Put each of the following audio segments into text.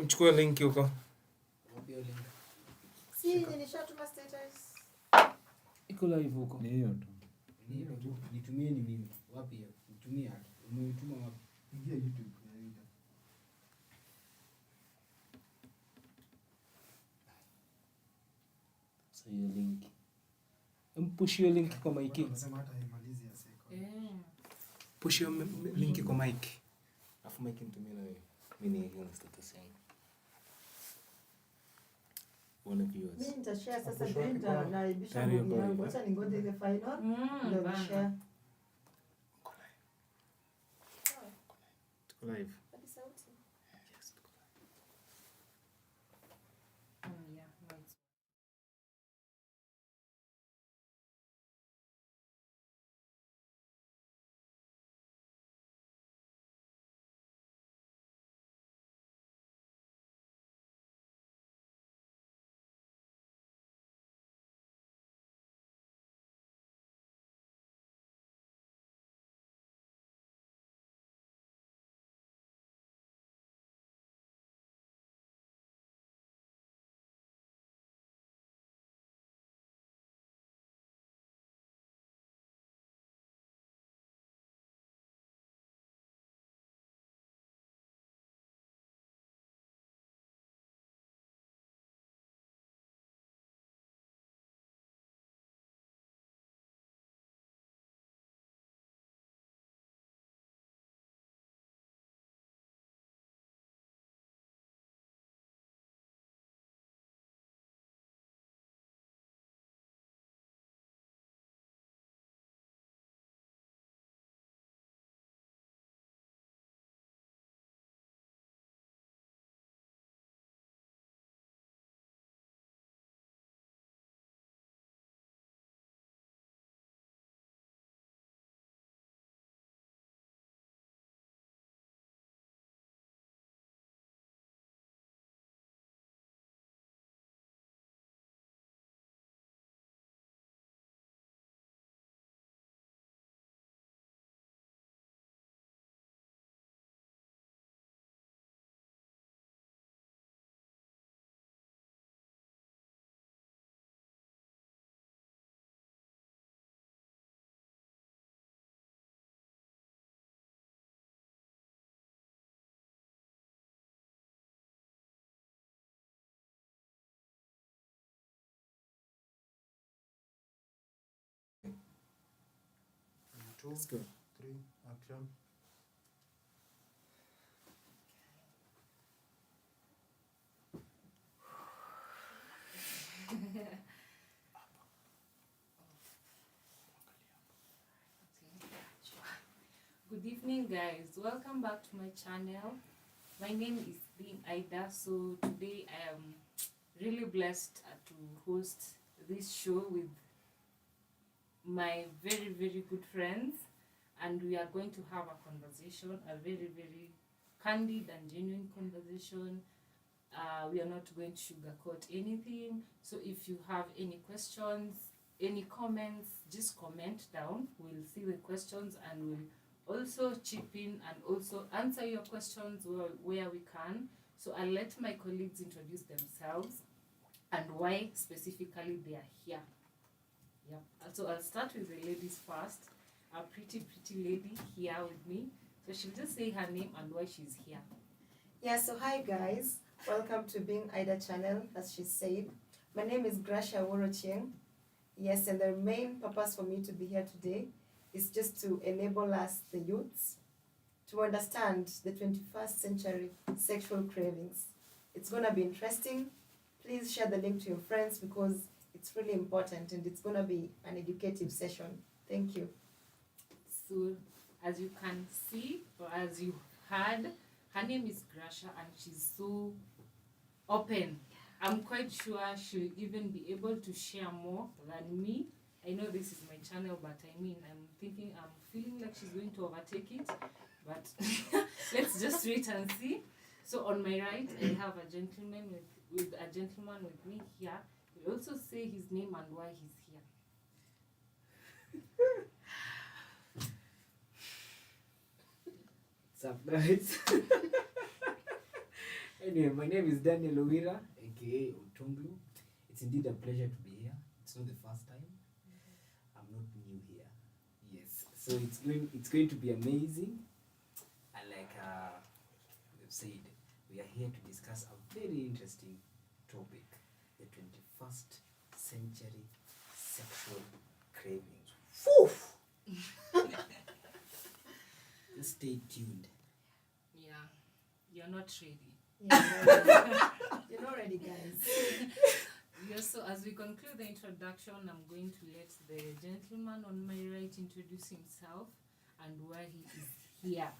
Mchukue link huko. Si nishatuma status. Iko live huko. Ni hiyo tu. Nitumie ni mimi. Wapi hiyo? Nitumie hata. Umeituma wapi? Ingia YouTube na Aida. Sasa hiyo link. Push hiyo link kwa mic. Unasema hata haimalizi ya seko. Push hiyo link kwa mic. Afu mic nitumie na wewe. Mimi ni hiyo status yangu. One viewers. Mimi nitashare sasa ndio naibisha movie yangu. Acha ningoje ile final. Ndio share. Tuko live. Let's go. 3, action. Good evening, guys. Welcome back to my channel. My name is Being Aida. So today I am really blessed to host this show with my very, very good friends, and we are going to have a conversation, a very, very candid and genuine conversation. We are not going to sugarcoat anything. So if you have any questions, any comments, just comment down. We'll see the questions and we'll also chip in and also answer your questions where we can. So I'll let my colleagues introduce themselves and why specifically they are here. Yep. So I'll start with the ladies first. A pretty lady here with me. So she'll just say her name and why she's here. Yeah, so hi guys. Welcome to Being Aida channel, as she said. My name is Gracia Worochieng. Yes, and the main purpose for me to be here today is just to enable us, the youths, to understand the 21st century sexual cravings. It's going to be interesting. Please share the link to your friends because it's really important and it's going to be an educative session. Thank you. So, as you can see, or as you heard, her name is Gracia and she's so open. I'm quite sure she'll even be able to share more than me. I know this is my channel, but I mean, I'm feeling like she's going to overtake it. But let's just wait and see. So on my right, I have a gentleman with me here. We'll also say his name and why he's here. What's up, guys? Anyway, my name is Daniel Owira, aka Otonglu. It's indeed a pleasure to be here. It's not the first time. I'm not new here. Yes. So it's going to be amazing. And like we've said, we are here to discuss a very interesting topic, the 21st century sexual cravings. Woof! Just stay tuned. Yeah, you're not ready. Yeah, you're not ready, guys. Yeah, so as we conclude the introduction, I'm going to let the gentleman on my right introduce himself and why he is here.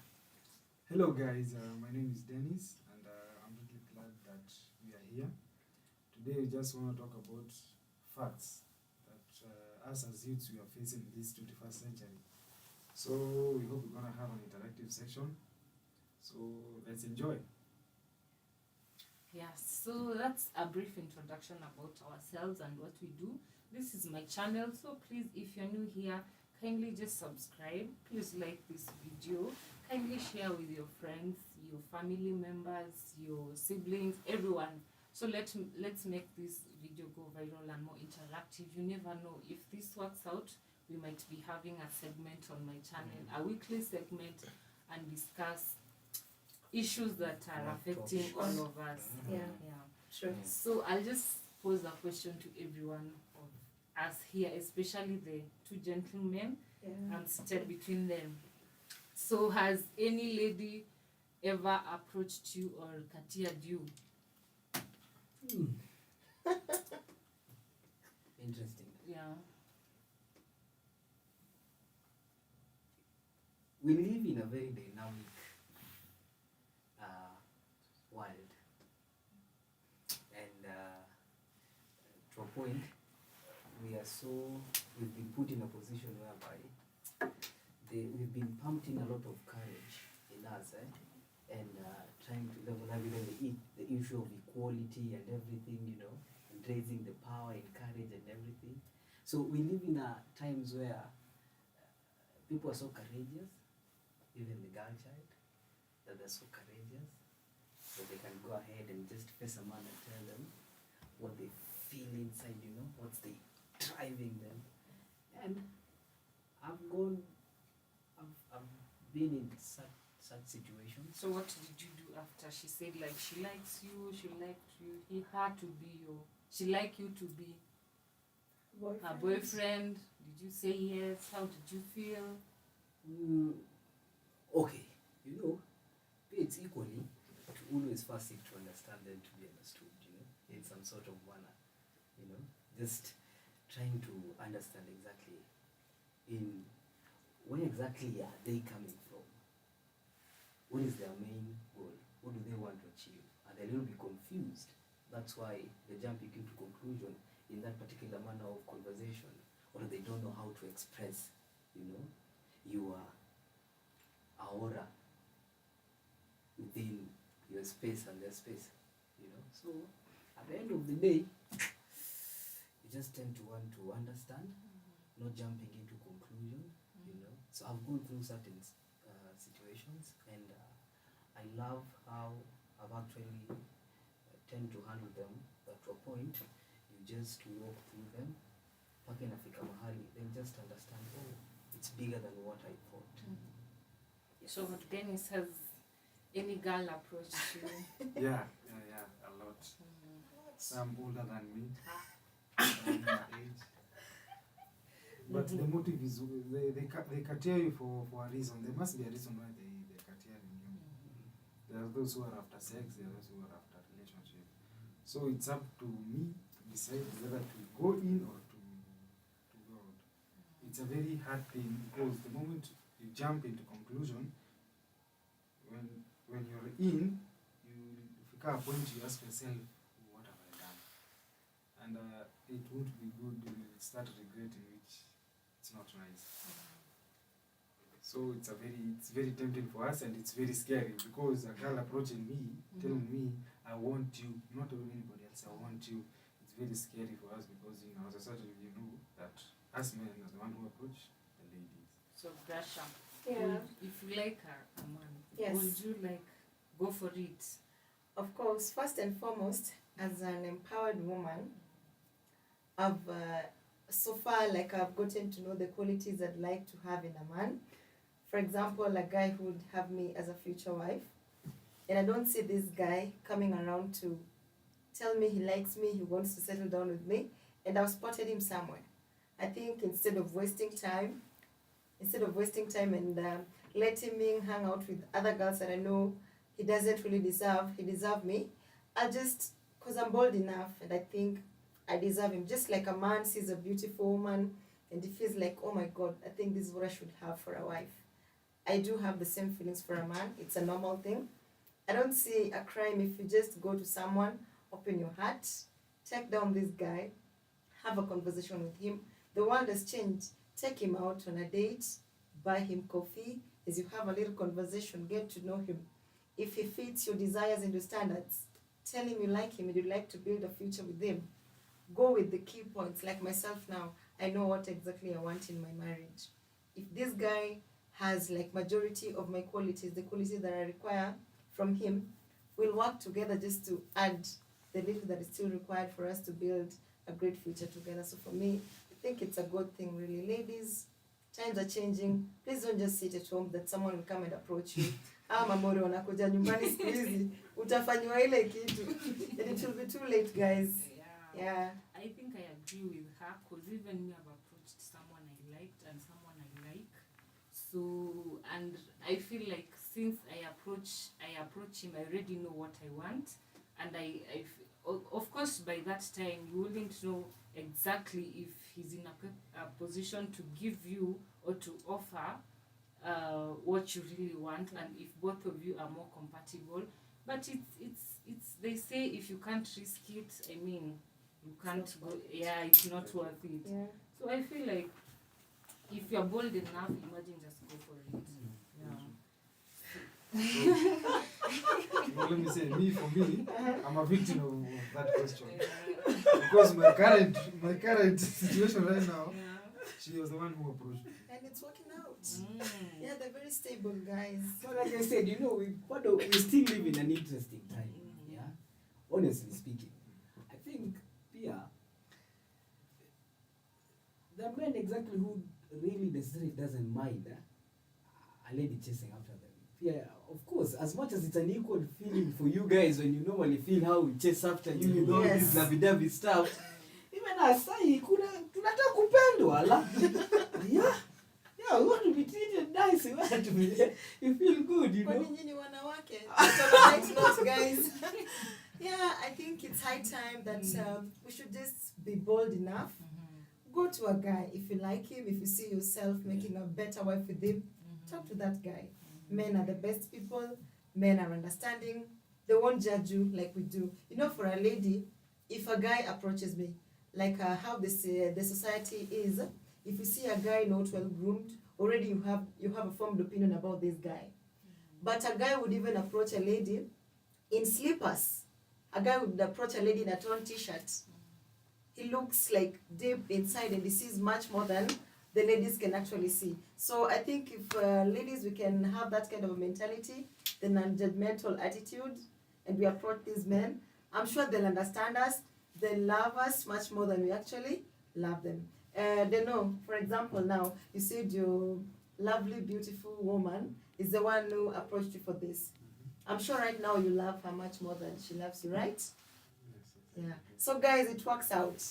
Hello guys, my name is Dennis and I'm really glad that we are here. Today we just want to talk about facts that us as youths we are facing in this 21st century. So we hope we're going to have an interactive section. So let's enjoy. Yeah, so that's a brief introduction about ourselves and what we do. This is my channel, so please, if you're new here, kindly just subscribe. Please like this video. Kindly share with your friends, your family members, your siblings, everyone. So let's make this video go viral and more interactive. You never know, if this works out, we might be having a segment on my channel, a weekly segment, and discuss issues that are affecting all of us. Yeah, Yeah. sure. So I'll just pose a question to everyone of us here, especially the two gentlemen. Yeah. I'm seated between them. So has any lady ever approached you or catiaed you? Interesting. Yeah. We live in a very dynamic world, and to a point, we've been put in a position whereby we've been pumped in a lot of courage in us, and trying to level up even the issue of equality and everything, and raising the power and courage and everything. So we live in times where people are so courageous, even the girl child, that they're so courageous, so they can go ahead and just face a man and tell them what they feel inside, what's driving them. And I've been in such situations. So what did you do after she said like she likes you, she liked you, she like you to be her boyfriend? Did you say yes? How did you feel? Okay, it's equally to always first seek to understand them to be understood, in some sort of manner, just trying to understand exactly where exactly are they coming from, what is their main goal, what do they want to achieve, and they're a little bit confused. That's why they're jumping into conclusion in that particular manner of conversation, or they don't know how to express, your aura within your space and their space, So at the end of the day, you just tend to want to understand, not jumping into conclusion, So I've gone through certain situations, and I love how I've actually tend to handle them. But to a point, you just walk through them, paka inafika mahali, then just understand, oh, it's bigger than what I thought. Yes. So Dennis, has any girl approached you? Yeah, a lot. Some older than me, around my age. But the motive is they cater you for a reason. There must be a reason why they cater you. There are those who are after sex, there are those who are after relationship. So it's up to me to decide whether to go in or to go out. It's a very hard thing because the moment you jump into conclusion, when you're in, if you come a point you ask yourself, what have I done? And it won't be good. You will start regretting, which it's not nice. So it's very tempting for us, and it's very scary because a girl approaching me, telling me, I want you, not anybody else, I want you. It's very scary for us because, as a society, that us men are the one who approach the ladies. So Grasha, Yeah. if you like a man, Yes. would you go for it? Of course, first and foremost, as an empowered woman, I've so far I've gotten to know the qualities I'd like to have in a man. For example, a guy who would have me as a future wife. And I don't see this guy coming around to tell me he likes me, he wants to settle down with me, and I've spotted him somewhere. I think instead of wasting time and letting me hang out with other girls that I know he doesn't really deserve me, because I'm bold enough and I think I deserve him. Just like a man sees a beautiful woman and he feels like, oh my God, I think this is what I should have for a wife. I do have the same feelings for a man. It's a normal thing. I don't see a crime if you just go to someone, open your heart, take down this guy, have a conversation with him. The world has changed. Take him out on a date, buy him coffee. As you have a little conversation, get to know him. If he fits your desires and your standards, tell him you like him and you'd like to build a future with him. Go with the key points. Like myself now, I know what exactly I want in my marriage. If this guy has majority of my qualities, the qualities that I require from him, we'll work together just to add the little that is still required for us to build a great future together. So for me, I think it's a good thing, really. Ladies, times are changing. Please don't just sit at home that someone will come and approach you. Mamori wanakuja nyumbani siku hizi, utafanywa ile kitu. And it will be too late, guys. Yeah. I think I agree with her, because even me, I've approached someone I liked and someone I like. So, and I feel like since I approach him, I already know what I want. And of course, by that time, you wouldn't know exactly if he's in a position to give you or to offer what you really want, and if both of you are more compatible. But it's they say if you can't risk it, I mean, you can't go. Yeah, it's not worth it. Yeah. So I feel like if you're bold enough, imagine just go for it. Well, let me say, for me, I'm a victim of that question. Because my current situation right now, she was the one who approached me. And it's working out. Yeah, they're very stable, guys. So like I said, we still live in an interesting time. Yeah, honestly speaking, I think the man exactly who really necessarily doesn't mind a lady chasing after them. Yeah, of course, as much as it's an equal feeling for you guys when you normally feel how we chase after you with all this lovey-dovey stuff. Even asai, tunataka kupendwa la. Yeah, we want to be treated nice, we want to be, you feel good, you know. Kwani nyinyi wanawake? That's not, guys. Yeah, I think it's high time that we should just be bold enough. Go to a guy. If you like him, if you see yourself making a better wife with him, talk to that guy. Men are the best people. Men are understanding. They won't judge you like we do. For a lady, if a guy approaches me, how the society is, if you see a guy not well groomed, already you have a formed opinion about this guy. But a guy would even approach a lady in slippers. A guy would approach a lady in a torn t-shirt. He looks like deep inside and he sees much more than the ladies can actually see. So I think if ladies, we can have that kind of a mentality, the non-judgmental attitude, and we approach these men, I'm sure they'll understand us. They'll love us much more than we actually love them. They know, for example, now, you said your lovely, beautiful woman is the one who approached you for this. I'm sure right now you love her much more than she loves you, right? Yeah. So guys, it works out.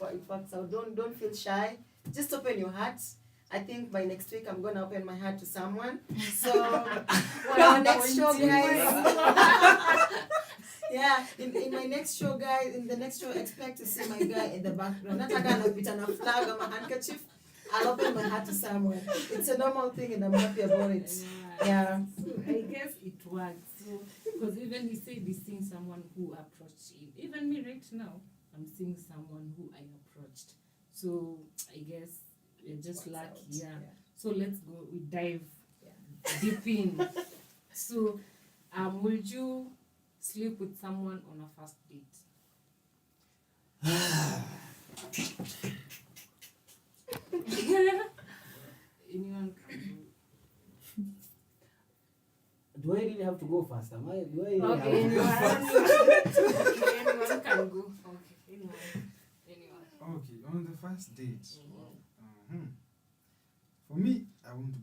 It works out. Don't feel shy. Just open your heart. I think by next week I'm gonna open my heart to someone. So our next show, guys. Yeah, in my next show, guys, in the next show, expect to see my guy in the background. Not a guy with a flag or a handkerchief. I'll open my heart to someone. It's a normal thing and I'm happy about it. Yeah. So I guess it works. So, because even he said he's seeing someone who approached him. Even me right now, I'm seeing someone who I approached. So I guess we're just lucky. Yeah. So let's go. We dive deep in. So, would you sleep with someone on a first date? Anyone? Do I really have to go first? Do I really Okay, have to go anyone, first? okay, anyone can go. Okay, anyone. Okay, on the first date. Mhm. For me, I won't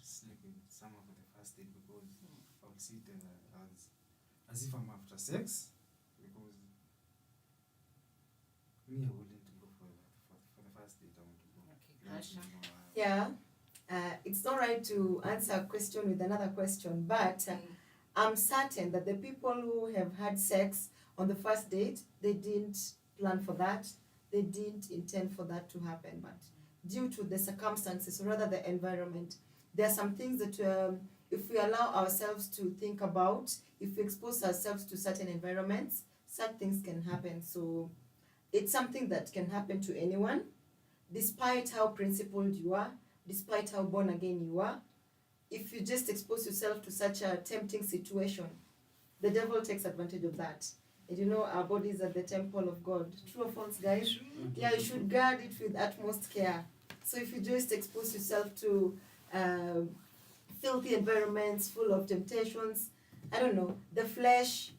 sleep with someone for the first date because I would see it as if I'm after sex. Because me, I wouldn't go for the first date. I want to go. Okay, Rasha. Yeah. It's not right to answer a question with another question, but I'm certain that the people who have had sex on the first date, they didn't plan for that. They didn't intend for that to happen, but due to the circumstances, or rather the environment, there are some things that if we allow ourselves to think about, if we expose ourselves to certain environments, such things can happen. So it's something that can happen to anyone, despite how principled you are, despite how born again you are. If you just expose yourself to such a tempting situation, the devil takes advantage of that. And you know, our bodies are the temple of God. True or false, guys? Yeah, you should guard it with utmost care. So if you just expose yourself to filthy environments full of temptations, I don't know, the flesh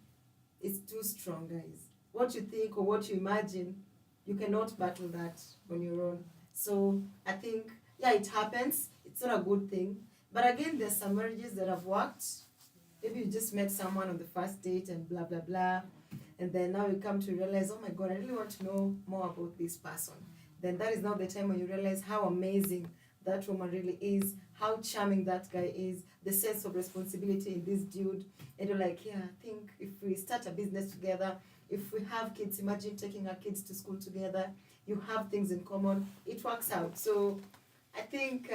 is too strong, guys. What you think or what you imagine, you cannot battle that on your own. So I think, yeah, it happens. It's not a good thing. But again, there's some marriages that have worked. Maybe you just met someone on the first date and blah, blah, blah. And then now you come to realize, oh my God, I really want to know more about this person. Then that is now the time when you realize how amazing that woman really is, how charming that guy is, the sense of responsibility in this dude. And you're like, yeah, I think if we start a business together, if we have kids, imagine taking our kids to school together, you have things in common, it works out. So I think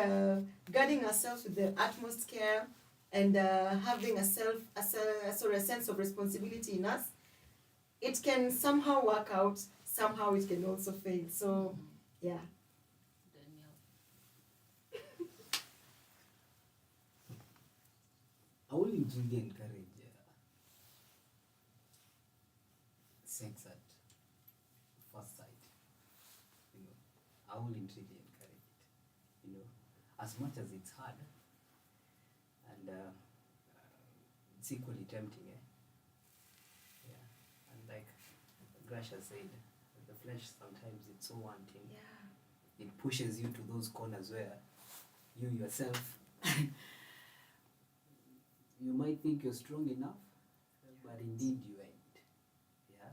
guarding ourselves with the utmost care and having a sense of responsibility in us, it can somehow work out, somehow it can also fail. So, yeah. Daniel. I will really encourage sex at first sight. You know, I will really encourage it. You know, as much as it's hard and it's equally tempting, Yeah, and like Grasha said, the flesh sometimes it's so wanting. Yeah. It pushes you to those corners where you yourself you might think you're strong enough, but indeed you ain't. Yeah,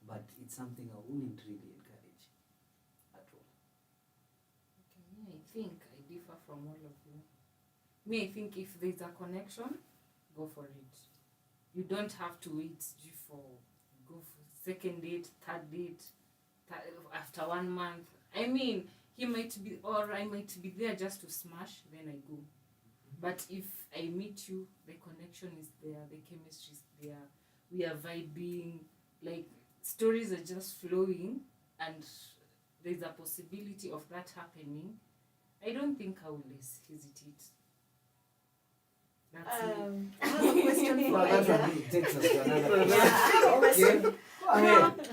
but it's something I wouldn't really encourage at all. Okay, me, I think I differ from all of you. Me, I think if there's a connection, go for it. You don't have to wait for go for second date, third date, after 1 month. I mean, he might be, or I might be there just to smash, then I go. But if I meet you, the connection is there, the chemistry is there, we are vibing, like stories are just flowing, and there's a possibility of that happening, I don't think I will hesitate. That's me. I have a question for Well, that Ida. one takes us to another Yeah, question.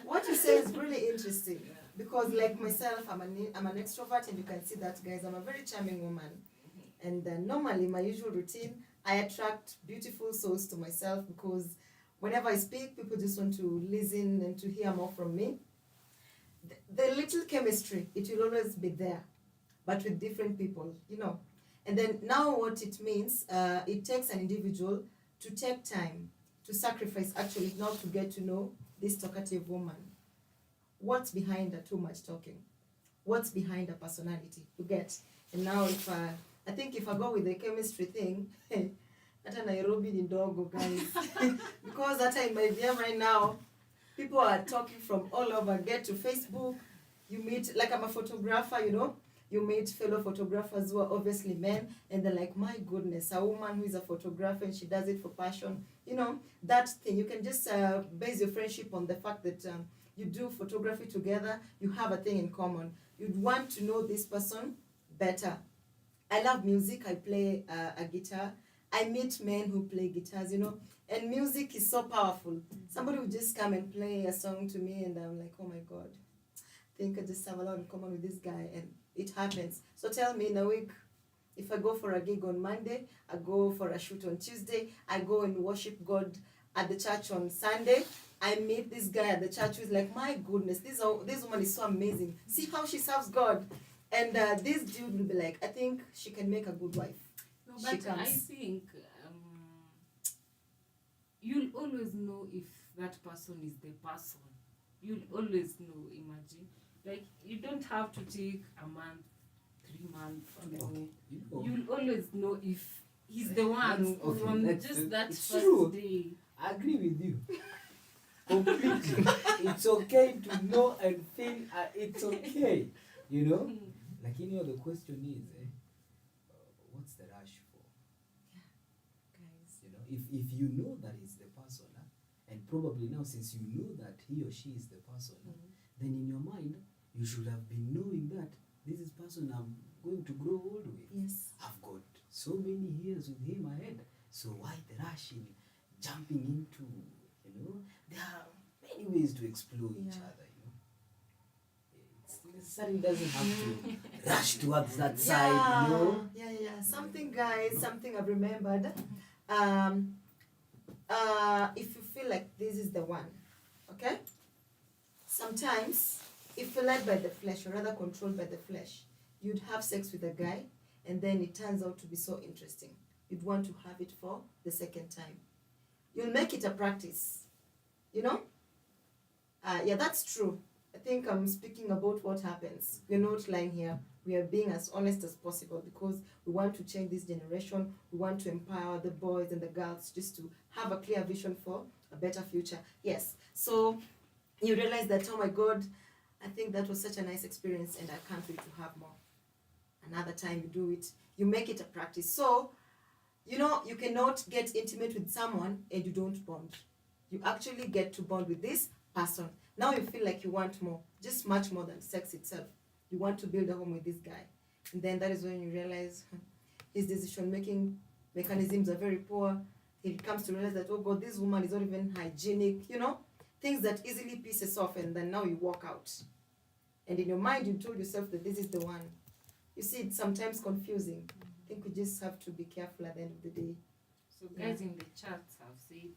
what you say is really interesting because, like myself, I'm an extrovert, and you can see that, guys. I'm a very charming woman, and normally my usual routine, I attract beautiful souls to myself because whenever I speak, people just want to listen and to hear more from me. The little chemistry, it will always be there, but with different people, you know. And then now what it means, it takes an individual to take time, to sacrifice actually now to get to know this talkative woman. What's behind the too much talking? What's behind the personality? You get? And now if I think if I go with the chemistry thing, hata Nairobi ni ndogo, guys. Because hata in my VM right now, people are talking from all over. Get to Facebook, you meet, like I'm a photographer, you know, you meet fellow photographers who are obviously men, and they're like, my goodness, a woman who is a photographer and she does it for passion. You know, that thing, you can just base your friendship on the fact that you do photography together, you have a thing in common. You'd want to know this person better. I love music, I play a guitar. I meet men who play guitars, you know, and music is so powerful. Somebody will just come and play a song to me, and I'm like, oh my God, I think I just have a lot in common with this guy, and it happens. So tell me, in a week, If I go for a gig on Monday, I go for a shoot on Tuesday, I go and worship God at the church on Sunday. I meet this guy at the church who's like, my goodness, this woman is so amazing. See how she serves God. And this dude will be like, I think she can make a good wife. No, She but I comes. think you'll always know if that person is the person. You'll always know, imagine. Like, you don't have to take a month, 3 months. Okay. You'll always know if he's the one from just that it's first true. day. I agree with you. Completely. It's okay to know and feel it's okay. You know? Like, the question is, what's the rush for? Guys. If you know that is the person, and probably now since you know that he or she is the person, then in your mind, you should have been knowing that this is person I'm going to grow old with. Yes. I've got so many years with him ahead. So why the rush in jumping into, there are many ways to explore each other, It necessarily doesn't have to rush towards that side, Yeah. Something, guys, something I've remembered. If you feel like this is the one, okay? Sometimes, if you're led by the flesh, or rather controlled by the flesh, you'd have sex with a guy, and then it turns out to be so interesting. You'd want to have it for the second time. You'll make it a practice, Yeah, that's true. I think I'm speaking about what happens. We're not lying here. We are being as honest as possible because we want to change this generation. We want to empower the boys and the girls just to have a clear vision for a better future. Yes. So you realize that, oh my God, I think that was such a nice experience and I can't wait to have more. Another time you do it, you make it a practice. So, you cannot get intimate with someone and you don't bond. You actually get to bond with this person. Now you feel like you want more, just much more than sex itself. You want to build a home with this guy. And then that is when you realize his decision-making mechanisms are very poor. He comes to realize that, oh God, this woman is not even hygienic, things that easily pisses off, and then now you walk out. And in your mind, you told yourself that this is the one. You see, it's sometimes confusing. I think we just have to be careful at the end of the day. So guys in the chat have said,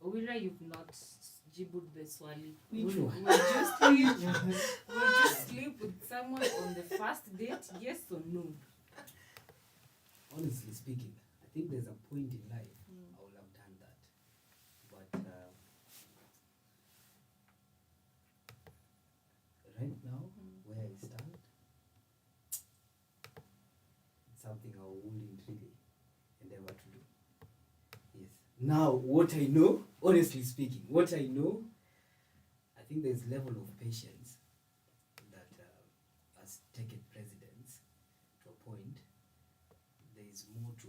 Owira, you've not jibbled the swali. Which one? Will you sleep with someone on the first date? Yes or no? Honestly speaking, I think there's a point in life I would have done that. But right now, where I stand, it's something I wouldn't really endeavor to do. Yes. Now, what I know, honestly speaking, I think there's level of patience that has taken precedence to a point. There is more to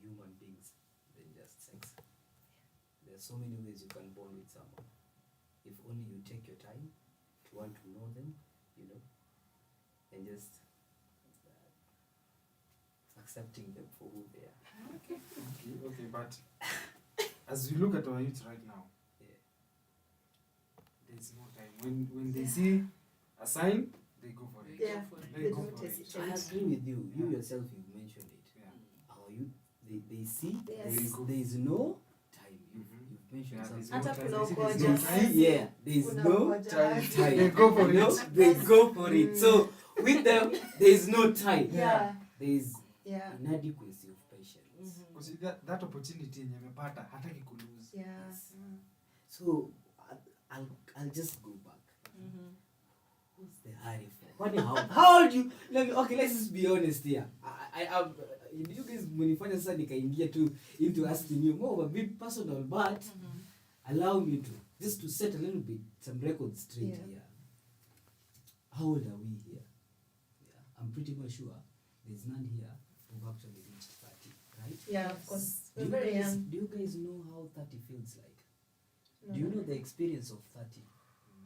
human beings than just sex. There are so many ways you can bond with someone. If only you take your time to want to know them, and just accepting them for who they are. Okay, but as we look at our youth right now, there's no time. When they see a sign, they go for it. Yeah, They go don't for it. hesitate. I agree with you. You Yeah. yourself, you mentioned it. Yeah. Our youth, they see, Yes. there is no time. Mhm. You've mentioned Yeah, there's something. no Hata time. kuna They see ugonjwa. there's no time. Yeah, there is Kuna no ugonjwa. time. They go for it. They go for it. So with them, there is no time. Yeah. There is Yeah. inadequacy of patience. Because that opportunity yenye amepata hataki kulose. Yeah. Yes. So I'll just go back. What's the hurry for? How old you? Let's just be honest here. I am. You guys, mnifanya sasa nikaingia tu into asking you more of a bit personal, but allow me to just to set a little bit some records straight here. How old are we here? Yeah, I'm pretty much sure there's none here who've actually reached 30, right? Yeah, of course. Do We're you very guys, young. do you guys know how 30 feels like? No, Do you no. know the experience of 30?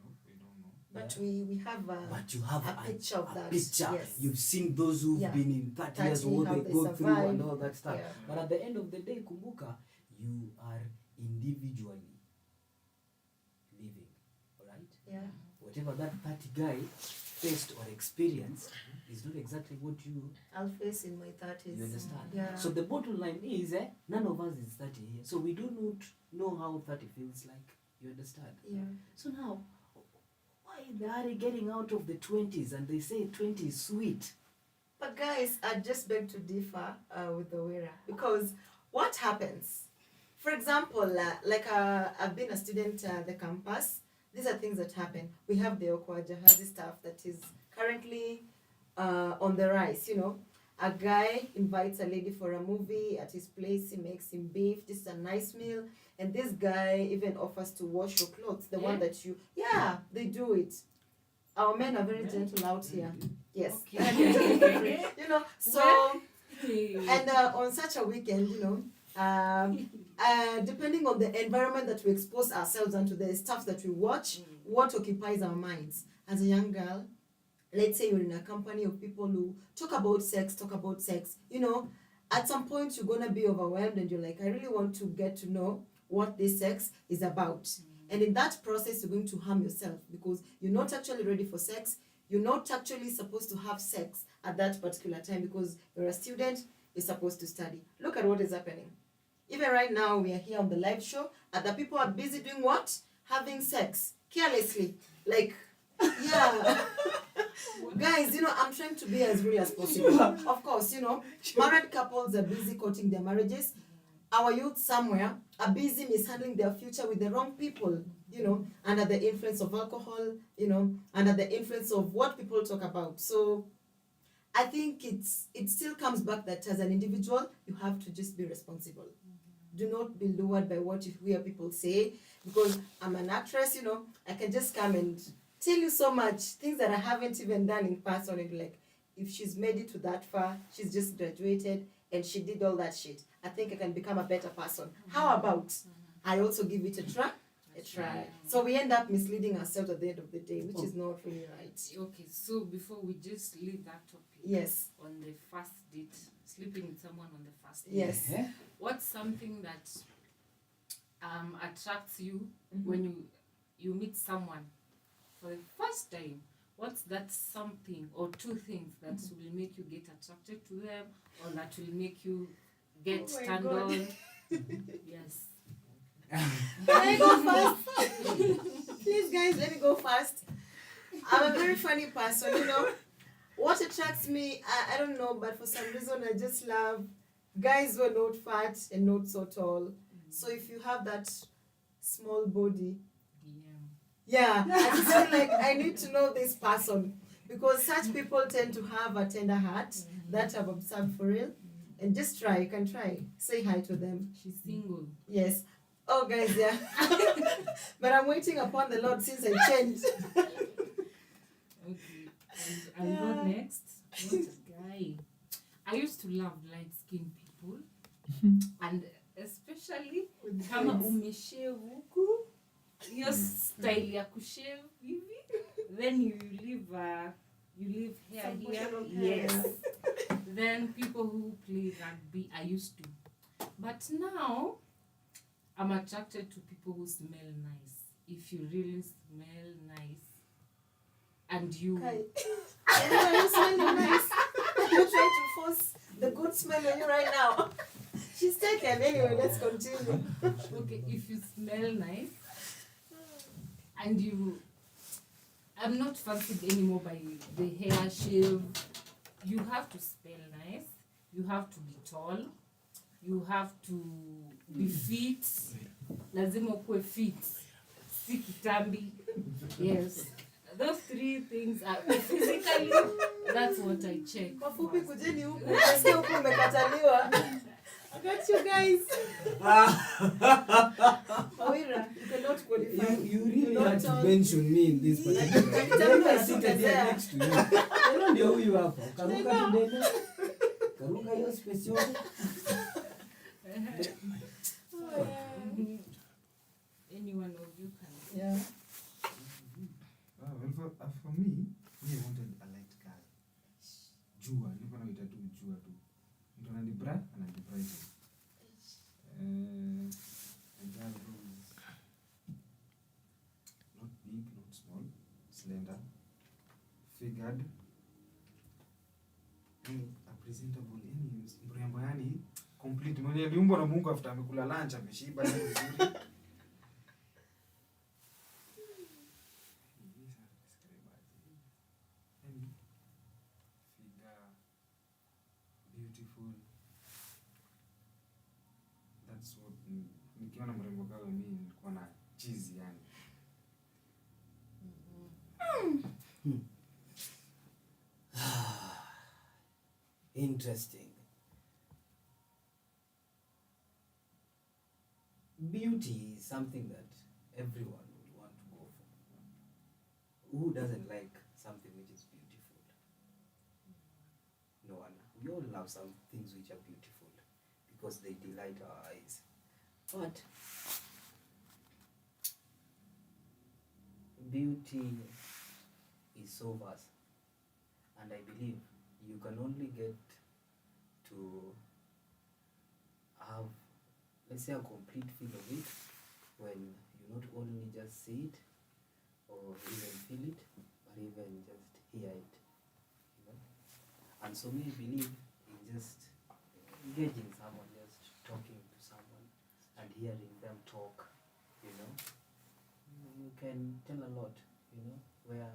No, we don't know. But Yeah. we have But you have a picture of that. picture. Yes. You've seen those who've Yeah. been in 30 years, 30, what how they they go through and survive. all that stuff. Yeah. But at the end of the day, kumbuka, you are individually living, alright? Yeah. Whatever that 30 guy faced or experienced is not exactly what I'll face in my 30s. you understand. Yeah. So the bottom line is, none of us is 30 here, so we do not know how 30 feels like. You understand? Yeah. So now, why they are getting out of the 20s and they say 20 is sweet? But guys, I just beg to differ with the Wera, because what happens? For example, I've been a student at the campus. These are things that happen. We have the Okwa Jahazi stuff that is currently on the rise. You know, a guy invites a lady for a movie at his place. He makes him beef. This is a nice meal, and this guy even offers to wash your clothes. The one that you, they do it. Our men are very gentle out here. Yes. Okay. You know, so, and on such a weekend, you know, depending on the environment that we expose ourselves into, the stuff that we watch, what occupies our minds. As a young girl, let's say you're in a company of people who talk about sex, you know, at some point you're going to be overwhelmed and you're like, I really want to get to know what this sex is about. And in that process, you're going to harm yourself because you're not actually ready for sex. You're not actually supposed to have sex at that particular time because you're a student, you're supposed to study. Look at what is happening. Even right now, we are here on the live show, and the people are busy doing what? Having sex carelessly. Like, yeah. Guys, you know, I'm trying to be as real as possible. Of course, you know, married couples are busy courting their marriages. Our youth somewhere are busy mishandling their future with the wrong people, you know, under the influence of alcohol, you know, under the influence of what people talk about. So I think it still comes back that as an individual, you have to just be responsible. Do not be lured by what you hear people say, because I'm an actress, you know, I can just come and tell you so much, things that I haven't even done in person. And like, if she's made it to that far, she's just graduated and she did all that shit, I think I can become a better person. How about I also give it a try? So we end up misleading ourselves at the end of the day, which is not really right. Okay, so before we just leave that topic. Yes. On the first date, sleeping with someone on the first date. Yes. What's something that attracts you when you meet someone for the first time? What's that something or two things that will make you get attracted to them, or that will make you get turned on? Yes. Let me go first. Please, guys, let me go first. I'm a very funny person, you know. What attracts me, I don't know, but for some reason I just love guys who are not fat and not so tall. So if you have that small body, I just feel like I need to know this person, because such people tend to have a tender heart that I've observed for real. And just try, you can try. Say hi to them. She's single. Yes. Oh, guys, yeah. But I'm waiting upon the Lord since I changed. Okay. And I'll go next. What a guy. I used to love light-skinned people. And especially kama umeshave huku, your style ya kushave hivi, then you leave hair Some here. portion of hair. Yes. Then people who play rugby, I used to. But now, I'm attracted to people who smell nice. If you really smell nice, and you... Kai. Are you smelling nice? You're trying to force the good smell on you right now. She's taken. Anyway, let's continue. Okay, if you smell nice, and you... I'm not fancied anymore by the hair shave. You have to smell nice. You have to be tall. You have to be fit. Lazima ukue fit. Si kitambi. Yes. Those three things are physically, that's what I check. Mafupi kujeni huku. Nasikia huku umekataliwa. I got you guys. Awira, you cannot qualify. You really You're had not to tall. mention me in this particular. Then I sit here next to you. I don't know who you are for. Karuka kidene. Karuka hiyo space yote. Any one of you can. Yeah. Well, for me I wanted a light girl. Jua, nilikuwa naita tu jua tu. Mtu ananibra, ananibrighten. A girl who is not big, not small, slender, figured, a presentable, mrembo yani complete, mwenye aliumbwa na Mungu after amekula lunch ameshiba yani vizuri. Beautiful. That's what nikiona mrembo kama mimi nilikuwa na cheese yani. Interesting. Beauty is something that everyone would want to go for. Who doesn't like something which is beautiful? No one. We all love some things which are beautiful because they delight our eyes. But beauty is so vast, and I believe you can only get to have, let's say, a complete feel of it when you not only just see it or even feel it, but even just hear it, you know. And so me believe in just engaging someone, just talking to someone and hearing them talk, you know. You can tell a lot, you know, where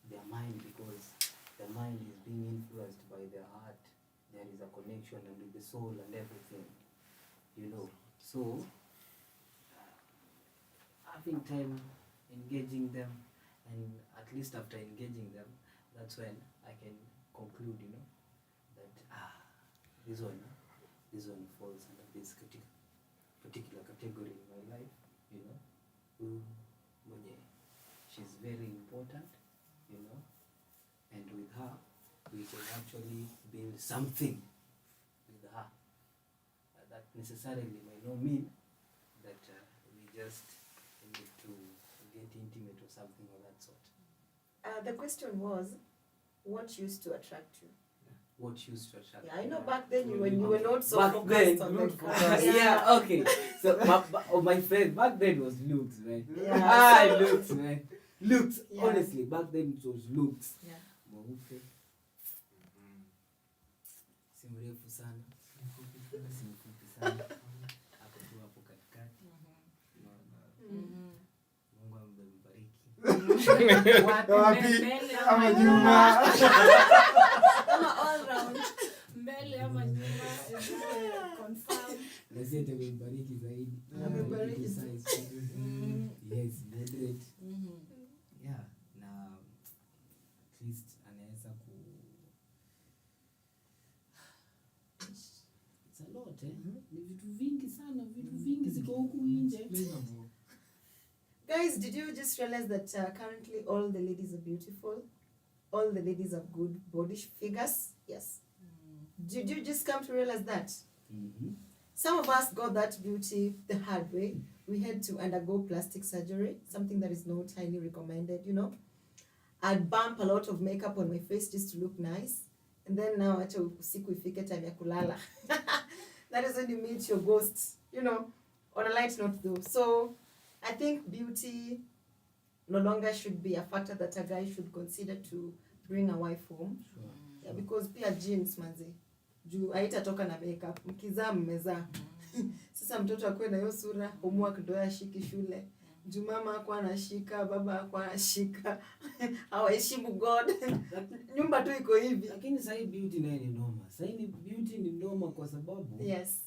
their mind, because the mind is being influenced by their heart. There is a connection and with the soul and everything, you know. So having time engaging them, and at least after engaging them, that's when I can conclude, you know, that this one falls under this particular category in my life, you know. She's very important, you know, and with her we can actually build something with her. That necessarily may not mean that we just need to get intimate or something of that sort. The question was, what used to attract you? What used to attract? Yeah, I know back then when you were not so Back focused then, on not the focused. yeah, okay. So my friend back then was looks, right? Yeah, so- Looks, man. Looks. Yeah. Honestly, back then it was looks. Yeah. Mweupe, si mrefu sana, si mfupi sana, hapo tu hapo katikati. Mungu amembariki. Wapi? Mbele Ama nyuma? Ama all round. Mbele ama nyuma? Confirm. Nasema amembariki zaidi. Amembariki Size. Yes, moderate. Yeah, na at least anaweza ku it's a lot ni vitu vingi sana, vitu vingi ziko huku nje. Guys, did you just realize that currently all the ladies are beautiful? All the ladies have good body figures? Yes. Did you just come to realize that? Some of us got that beauty the hard way. We had to undergo plastic surgery, something that is not highly recommended, you know. I'd bump a lot of makeup on my face just to look nice. And then now, acha usiku ifike time ya kulala. That is when you meet your ghost, you know, on a light note though. So I think beauty no longer should be a factor that a guy should consider to bring a wife home. Sure. Yeah, because pia jeans manze. Juu haitatoka na makeup. Mkizaa mmezaa. Sasa mtoto akuwe na hiyo sura, homework ndo ashiki shule. Juu mama hakuwa anashika, baba hakuwa anashika. Hawaheshimu God. Nyumba tu iko hivi. Lakini sasa hii beauty nayo ni noma. Sasa hii beauty ni noma kwa sababu Yes.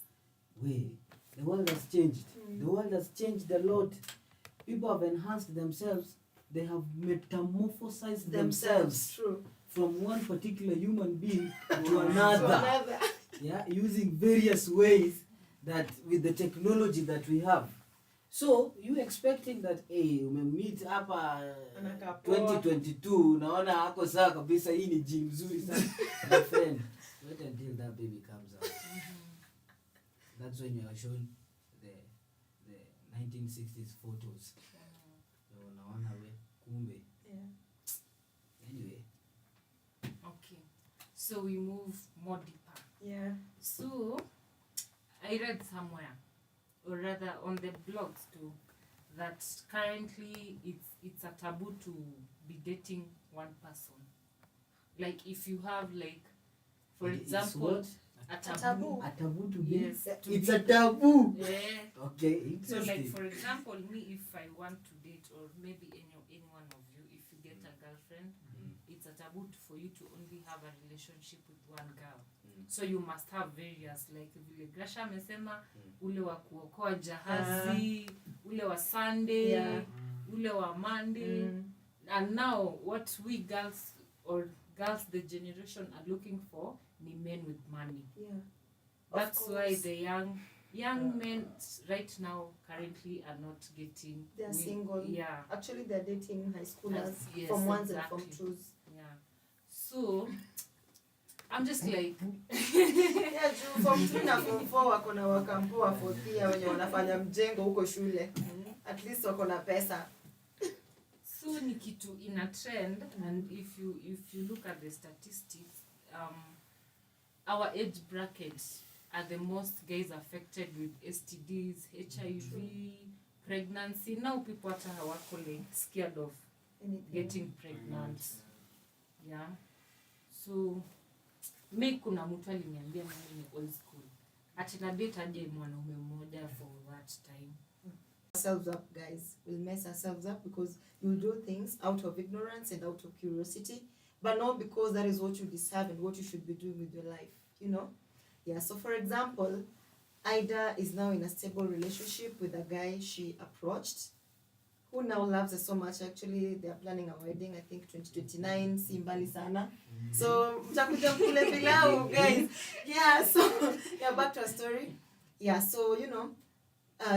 the world has changed. The world has changed a lot. People have enhanced themselves. They have metamorphosized themselves True. from one particular human being to So another. another. Yeah, using various ways that with the technology that we have. So you expecting that umemmeet hapa Anakaa poa. 2022 naona hako sawa kabisa, hii ni gym nzuri sana. My friend, wait until that baby comes out. That's when you are shown the 1960s photos. So unaona we kumbe. Yeah. Anyway, Okay. So we move more deeper. Yeah. So I read somewhere, or rather on the blogs too, that currently it's a taboo to be dating one person. Like if you have like, for It's example, what? a taboo. taboo. A taboo to be? Yes, to It's be- a taboo. Yeah. Okay, So like interesting. for example, me, if I want to date, or maybe any one of you, if you get a girlfriend, it's a taboo for you to only have a relationship with one girl. So you must have various, like vile Grasha amesema, ule wa kuokoa jahazi, ule wa Sunday, Yeah. ule wa Monday. And now what we girls, or girls the generation, are looking for ni men with money. Yeah. That's Of why course. the young men right now currently are not getting. They are single. Yeah, Actually, they're dating high schoolers, Yes, from ones exactly. and from twos. yeah. So I'm just like, Yeah, juu form 3 na form 4 wako na wakampo wa fourth year wenye wanafanya mjengo huko shule. At least wako na pesa. so ni kitu in a trend, and if you look at the statistics, our age bracket are the most guys affected with STDs, HIV, pregnancy. Now people hata hawako like scared of Anything. getting pregnant. Yeah. So mi kuna mtu aliniambia mimi ni old school. Ati na date aje mwanaume mmoja for that time. Ourselves up, guys. We'll mess ourselves up because you'll do things out of ignorance and out of curiosity, but not because that is what you deserve and what you should be doing with your life, you know? Yeah, so for example, Ida is now in a stable relationship with a guy she approached, who now loves her so much. Actually, they are planning a wedding, I think 2029, si mbali sana. So, mtakuja kule pilau, guys. Yeah, so, yeah, back to our story. Yeah, so, you know,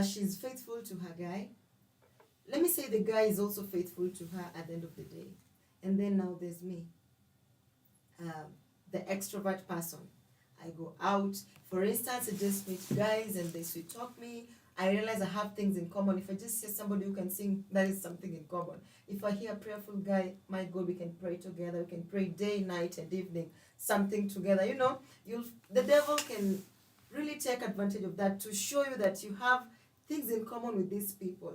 she's faithful to her guy. Let me say the guy is also faithful to her at the end of the day. And then now there's me, the extrovert person. I go out. For instance, I just meet guys and they sweet talk me. I realize I have things in common. If I just see somebody who can sing, that is something in common. If I hear a prayerful guy, my God, we can pray together. We can pray day, night, and evening, something together. You know, the devil can really take advantage of that to show you that you have things in common with these people.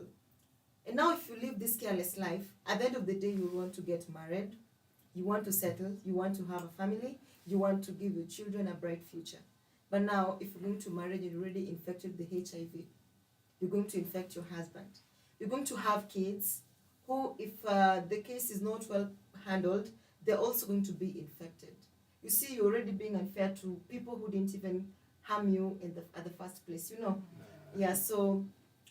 And now if you live this careless life, at the end of the day, you want to get married, you want to settle, you want to have a family, you want to give your children a bright future. But now, if you're going to marry, you're already infected with the HIV. You're going to infect your husband. You're going to have kids who, if the case is not well handled, they're also going to be infected. You see, you're already being unfair to people who didn't even harm you at the first place, you know. Yeah, so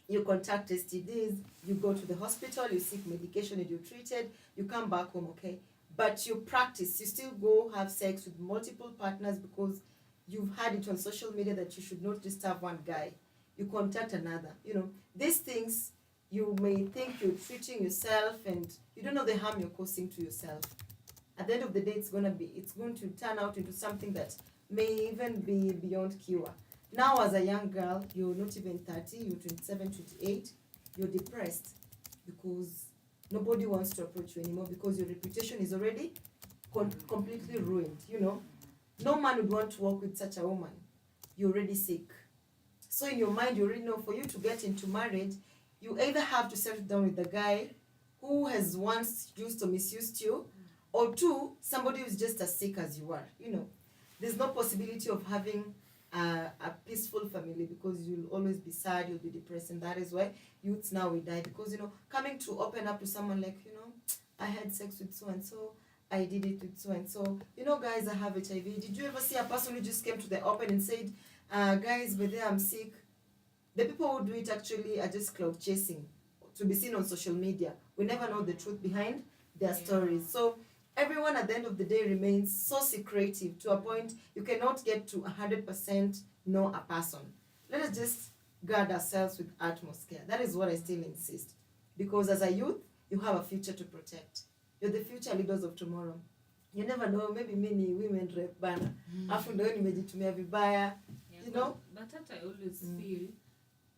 you contact STDs, you go to the hospital, you seek medication and you're treated, you come back home, okay? But you practice, you still go have sex with multiple partners because you've had it on social media that you should not just have one guy. You contact another, you know. These things, you may think you're treating yourself and you don't know the harm you're causing to yourself. At the end of the day, it's going to turn out into something that may even be beyond cure. Now, as a young girl, you're not even 30, you're 27, 28, you're depressed because nobody wants to approach you anymore because your reputation is already completely ruined, you know. No man would want to work with such a woman. You're already sick. So in your mind, you already know for you to get into marriage, you either have to settle down with the guy who has once used or misused you, or two, somebody who's just as sick as you are, you know. There's no possibility of having a peaceful family because you'll always be sad, you'll be depressed, and that is why youths now will die because, you know, coming to open up to someone like, you know, I had sex with so-and-so, I did it with so-and-so, you know, guys, I have HIV. Did you ever see a person who just came to the open and said, guys, but there I'm sick? The people who do it actually are just cloud chasing to be seen on social media. We never know the truth behind their stories. So everyone at the end of the day remains so secretive to a point you cannot get to 100% know a person. Let us just guard ourselves with utmost care. That is what I still insist. Because as a youth, you have a future to protect. You're the future leaders of tomorrow. You never know, maybe many women rep bana. Afu ndio nimejitumia vibaya. Yeah, You know? But I always feel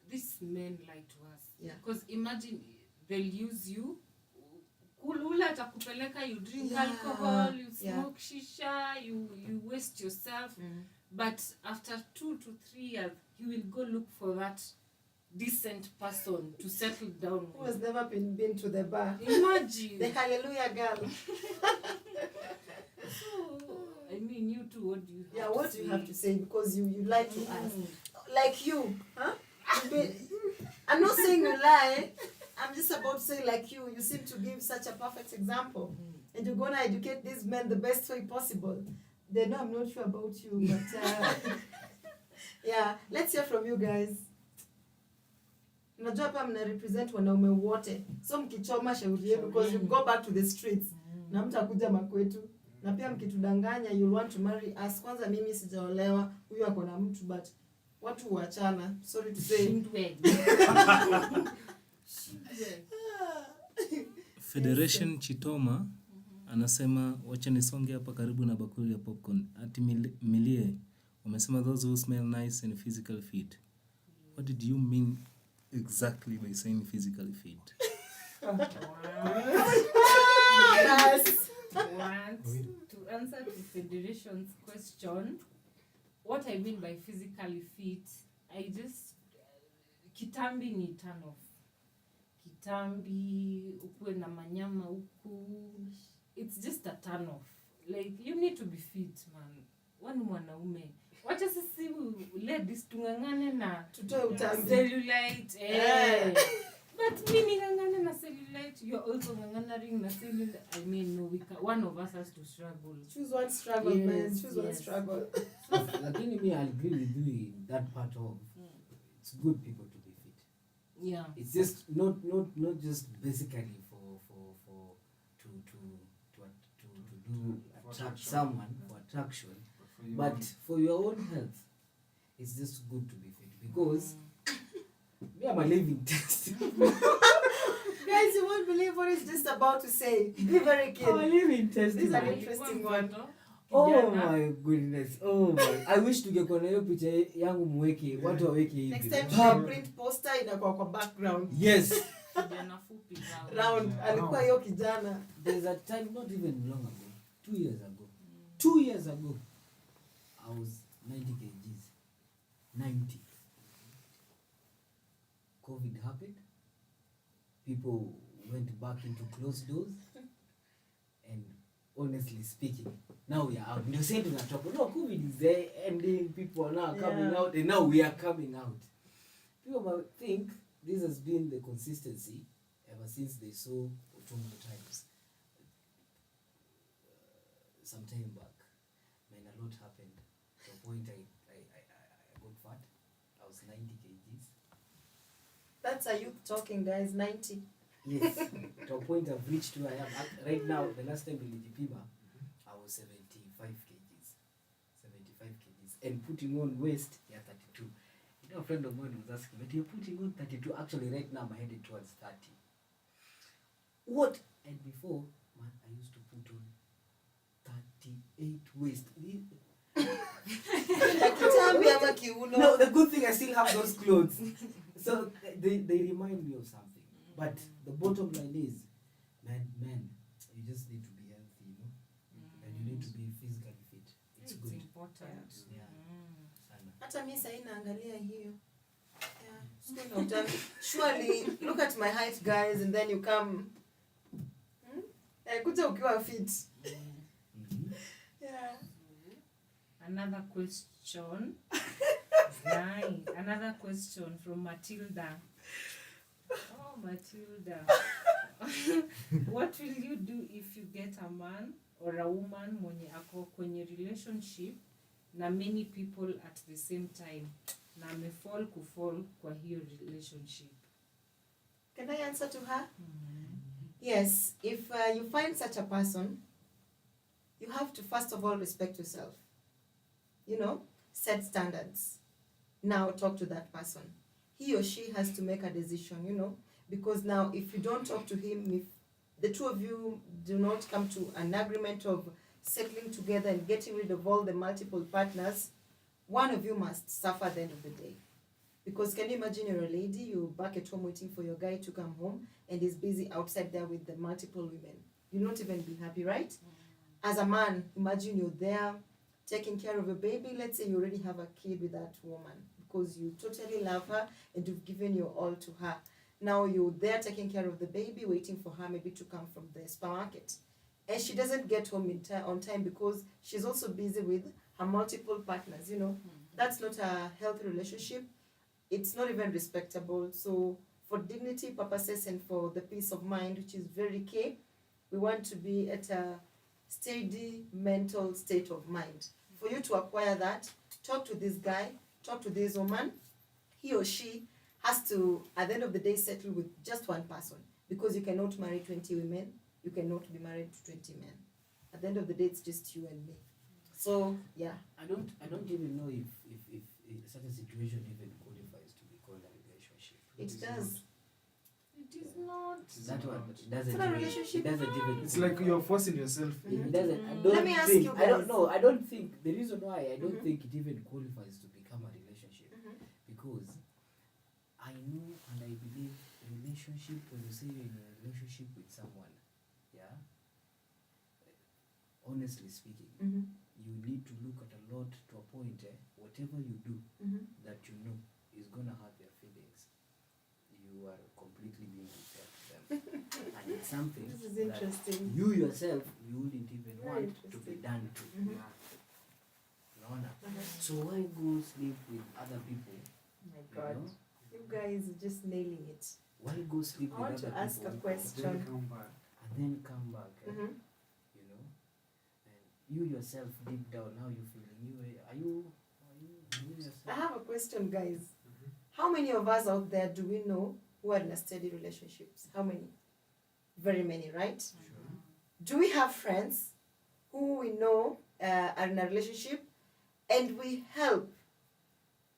these men lie to us. Yeah. Because imagine they'll use you. Ule atakupeleka, you drink Yeah. alcohol, you Yeah. smoke shisha, you waste yourself. But after 2 to 3 years, he will go look for that decent person to settle down Who has with. never been to the bar? The Imagine. hallelujah girl. So, I mean, you two, what do you have Yeah, to what do say? you have to say? Because you lie to us. Like you, huh? I'm not saying you lie. I'm just about to say like you seem to give such a perfect example. And you're gonna educate these men the best way possible. They know I'm not sure about you, but yeah, let's hear from you guys. Unajua hapa mna represent wanaume wote. So mkichoma shauri yenu because you go back to the streets. Na mtakuja makwetu. Na pia mkitudanganya you'll want to marry us. Kwanza mimi sijaolewa, huyu ako na mtu but watu huachana. Sorry to say. Shindwe. Federation Chitoma anasema wacha nisonge hapa karibu na bakuli ya popcorn. Ati Milie wamesema those who smell nice and physically fit. What did you mean exactly by saying physically fit? Yes. Want to answer to Federation's question, what I mean by physically fit, I just kitambi ni turn off. Kitambi, ukuwe na manyama huku, it's just a turn off. Like, you need to be fit, man. Wani mwanaume. Wacha sisi ladies tungangane na Tutoe utambi. cellulite. But me ngangane na cellulite, you're also nganganaring na cellulite. I mean, no, one of us has to struggle. Choose one struggle, Yes, man. Choose one yes. struggle. Lakini me, I agree with you in that part of it's good people to be fit. Yeah. It's just not just basically for to do For attract attraction. someone for attraction, for you. but for your own health, it's just good to be fit because me, I'm a living test. Guys, you won't believe what he's just about to say. Be very I'm a keen. living test. These are man. interesting one. Oh Kijana. my goodness. Oh my. I wish tungekuwa na hiyo picha yangu mweke, watu waweke hivi. Next time Pam. she print poster inakuwa kwa background. Yes. Kijana fupi round. Round. Alikuwa hiyo kijana. There's a time not even long ago. 2 years ago. 2 years ago. I was 90 kgs. 90. COVID happened. People went back into closed doors. And honestly speaking, now we are out. You're saying to no, COVID is there ending, people are now coming Yeah. out, and now we are coming out. People might think this has been the consistency ever since they saw Otomo Times. Some time back, man, a lot happened. To a point I got fat. I was 90 kgs. That's a youth talking, guys. 90. Yes. To a point I've reached where I am. Right now, the last time nilijipima, I was 75 kgs. 75 kgs. And putting on waist, yeah, 32. You know, a friend of mine was asking, but you're putting on 32. Actually, right now, I'm headed towards 30. What? And before, man, I used to put on 38 waist. Kitambi ama kiuno. No, the good thing I still have those clothes. So they remind me of something. But the bottom line is, man, you just need to be healthy, you know? And you need to be physically fit. It's good. Important. Yeah. Sana. Hata mimi sasa naangalia hiyo. Yeah. School no time. Surely look at my height, guys, and then you come. Kuja ukiwa fit. Mhm. Yeah. Another question. Nice. Another question from Matilda. Oh, Matilda. What will you do if you get a man or a woman mwenye ako kwenye relationship na many people at the same time na amefall kufall kwa hiyo relationship? Can I answer to her? Yes. If you find such a person, you have to first of all respect yourself. You know, set standards. Now talk to that person. He or she has to make a decision, you know, because now if you don't talk to him, if the two of you do not come to an agreement of settling together and getting rid of all the multiple partners, one of you must suffer at the end of the day. Because can you imagine you're a lady, you're back at home waiting for your guy to come home and he's busy outside there with the multiple women. You'll not even be happy, right? As a man, imagine you're there taking care of a baby. Let's say you already have a kid with that woman. because you totally love her and you've given your all to her. Now you're there taking care of the baby, waiting for her maybe to come from the supermarket. And she doesn't get home on time because she's also busy with her multiple partners, you know. That's not a healthy relationship. It's not even respectable. So for dignity purposes and for the peace of mind, which is very key, we want to be at a steady mental state of mind. For you to acquire that, talk to this guy, talk to this woman. He or she has to, at the end of the day, settle with just one person, because you cannot marry 20 women, you cannot be married to 20 men. At the end of the day, it's just you and me. So yeah. I don't even know if such a situation even qualifies to be called a relationship. It does. It is not. That one It's doesn't not a even, relationship. it doesn't even. It's like you're forcing yourself. It doesn't. I Let don't me ask think, you I don't guys. know. I don't think the reason why I don't think it even qualifies to become a relationship, because I know and I believe relationship, when you say you're in a relationship with someone, yeah, honestly speaking, you need to look at a lot to a point, whatever you do that you know is gonna hurt their feelings, you are completely being unfair to them. And it's something This is that interesting. you yourself, you wouldn't even Very want to be interesting. done to. Yeah. Unaona? So why go sleep with other people? Oh my You God. know? You guys are just nailing it. Why go sleep I with want other to ask a people question. Then come back. and then come back? You know, and you yourself deep down, how you feeling? Are you yourself? I have a question, guys. How many of us out there do we know who are in a steady relationships? How many? Very many, right? Sure. Do we have friends who we know are in a relationship and we help?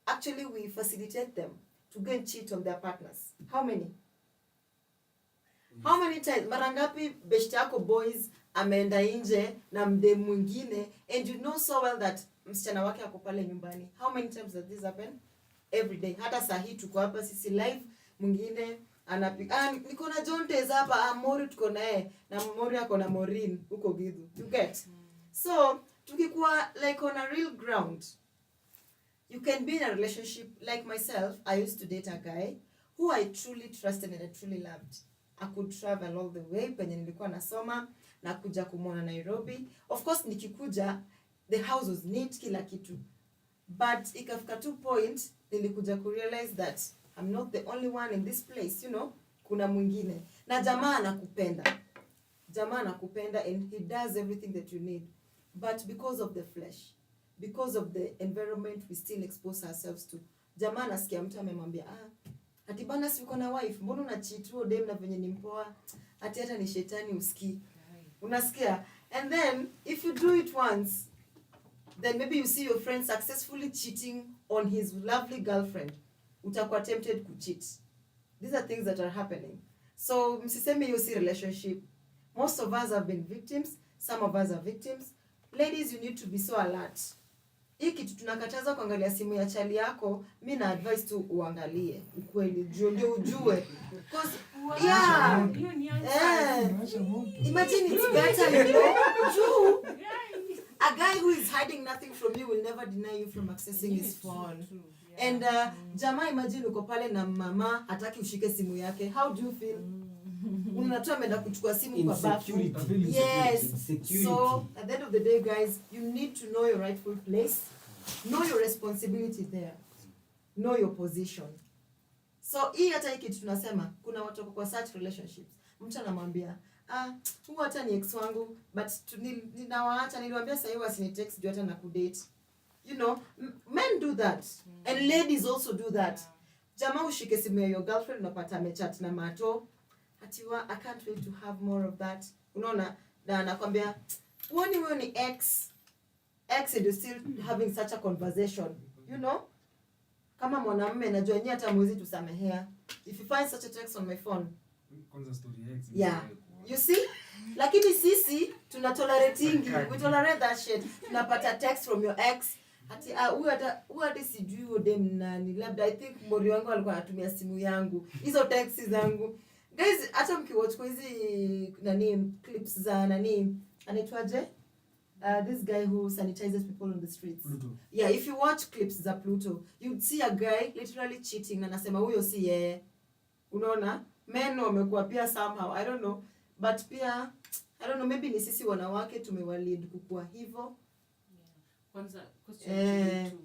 Actually, we facilitate them to go and cheat on their partners. How many? How many times? Mara ngapi beshte yako boys ameenda nje na mde mwingine and you know so well that msichana wake ako pale nyumbani. How many times does this happen? Every day. Hata saa hii tuko hapa sisi live, mwingine anapiga niko na John Tez hapa, Mori tuko naye na Mori ako na Maureen huko Githu. You get? So, tukikuwa like on a real ground, you can be in a relationship. Like myself, I used to date a guy who I truly trusted and I truly loved. I could travel all the way penye nilikuwa nasoma na kuja kumwona Nairobi. Of course nikikuja, the house was neat, kila kitu. But ikafika 2 point nilikuja kurealize that I'm not the only one in this place, you know. Kuna mwingine. Na jamaa anakupenda. Jamaa anakupenda and he does everything that you need. But because of the flesh, because of the environment we still expose ourselves to, jamaa anasikia mtu amemwambia ati bana si uko na wife, mbona unacheat huo dem na venye ni mpoa, ati hata ni shetani usikii. Unasikia? And then if you do it once, then maybe you see your friend successfully cheating on his lovely girlfriend, utakuwa tempted to cheat. These are things that are happening. So msiseme hiyo si relationship. Most of us have been victims, some of us are victims. Ladies, you need to be so alert. Hii kitu tunakataza kuangalia simu ya chali yako, mi na advice tu uangalie ukweli, ndio ujue. Because yeah, imagine it's better, you know. A guy who is hiding nothing from you will never deny you from accessing his phone. And jamaa, imagine uko pale na mama hataki ushike simu yake. How do you feel? Unatoa ameenda kuchukua simu kwa bafu. Yes. So at the end of the day, guys, you need to know your rightful place. Know your responsibility there. Know your position. So hii hata hiki kitu tunasema, kuna watu wako kwa such relationships. Mtu anamwambia, huyu hata ni ex wangu, but ninawaacha, niliwaambia sasa hivi asinitext juu hata na kudate. You know, men do that. And ladies also do that. Jamaa ushike simu ya your girlfriend unapata amechat na mato. Atiwa, I can't wait to have more of that. Unaona, na anakwambia, uoni wewe ni ex and you're still having such a conversation. You know? Kama mwanamume najua nyinyi hata mwezi tusamehea. If you find such a text on my phone. Kwanza story ex. Yeah. You see? Lakini sisi tunatoleratingi. We tolerate that shit. Tunapata text from your ex. Ati huyu hata sijui huyo dem nani. Labda I think mori wangu alikuwa anatumia simu yangu. Hizo texts zangu. Guys, hata mkiwatch kwa hizi clips za anaitwaje? this guy who sanitizes people on the streets. Pluto. Yeah, if you watch clips za Pluto, you'd see a guy literally cheating na anasema huyo si yeye. Unaona? Men wamekuwa pia somehow, I don't know, but pia I don't know, maybe ni sisi wanawake tumewalead kukua hivyo. Kwanza, question to you too.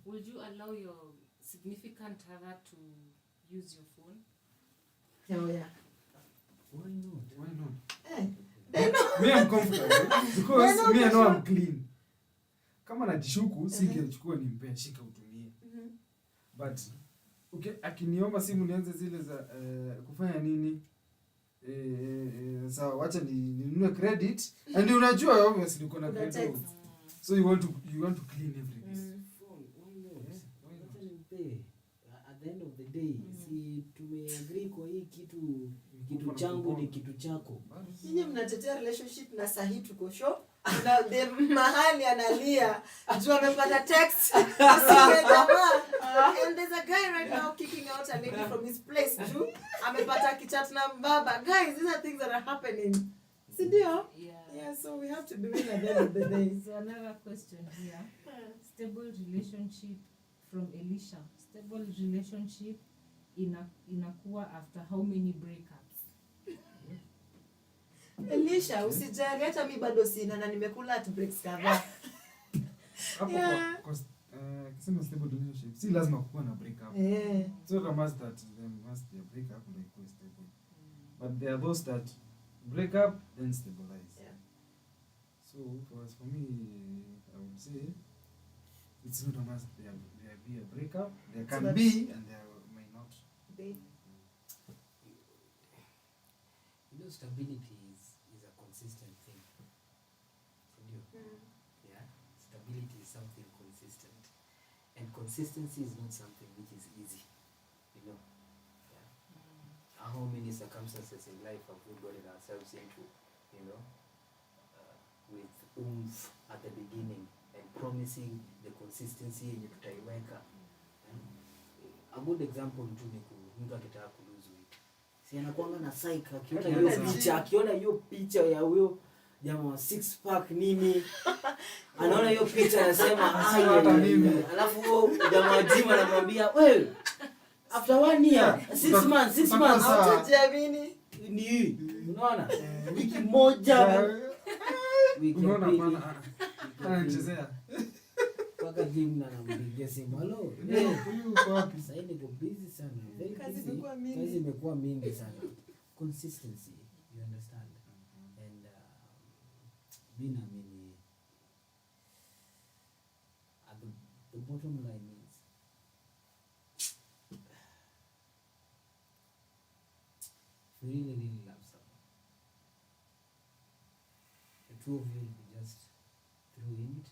Would you allow your significant other to use your phone? Oh yeah. Why not? Why not? They know. Me I'm comfortable because me I know I'm clean. Kama najishuku singechukua nimpea shika utumie. But okay, akiniomba simu nianze zile za kufanya nini? Sawa, wacha ninunue credit. And unajua obviously uko na credit. So you want to clean everything. Phone, why not? Wacha nimpe. At the end of the day, si tumeagree kwa hii kitu changu ni kitu chako. Nyinyi mnatetea relationship na sahi tuko show. Na the mahali analia juu amepata text and there's a guy right now kicking out a lady from his place juu amepata kichat na baba. Guys, these are things that are happening. Sindio? Yeah, so we have to be real at the end of the day. So another question here. Stable relationship from Elisha. Stable relationship inakuwa after how many breakups? Elisha, usijali hata mi bado sina na nimekula at breaks kadhaa. Hapo kwa kisema stable relationship, si lazima kukuwa na break up. So the must that them must be a break up like go stable. But there are those that break up then stabilize. Yeah. So for me, I would say it's not a must there be a break up. There can be and there may not Be. You know, stability is a consistent thing. Yeah, stability is something consistent, and consistency is not something which is easy. You know, yeah. How many circumstances in life have we gotten ourselves into? You know, with oomph at the beginning and promising the consistency yenye tutaiweka. A good example tu ni mtu akitaka kulose weight. Si anakuanga na psyche akiona hiyo picha ya huyo jamaa wa six pack nini. Anaona hiyo picha anasema hata mimi. Alafu huyo jamaa jima anamwambia wewe after 1 year 6 months Hautajamini. ni unaona wiki moja wiki unaona bana anachezea paka gym na nampigia simu halo huyu uko wapi sasa niko busy sana very Kazi busy. imekuwa mingi. Kazi imekuwa mingi sana consistency you understand and mimi naamini at the bottom line is if you really love someone the two of you will be just through it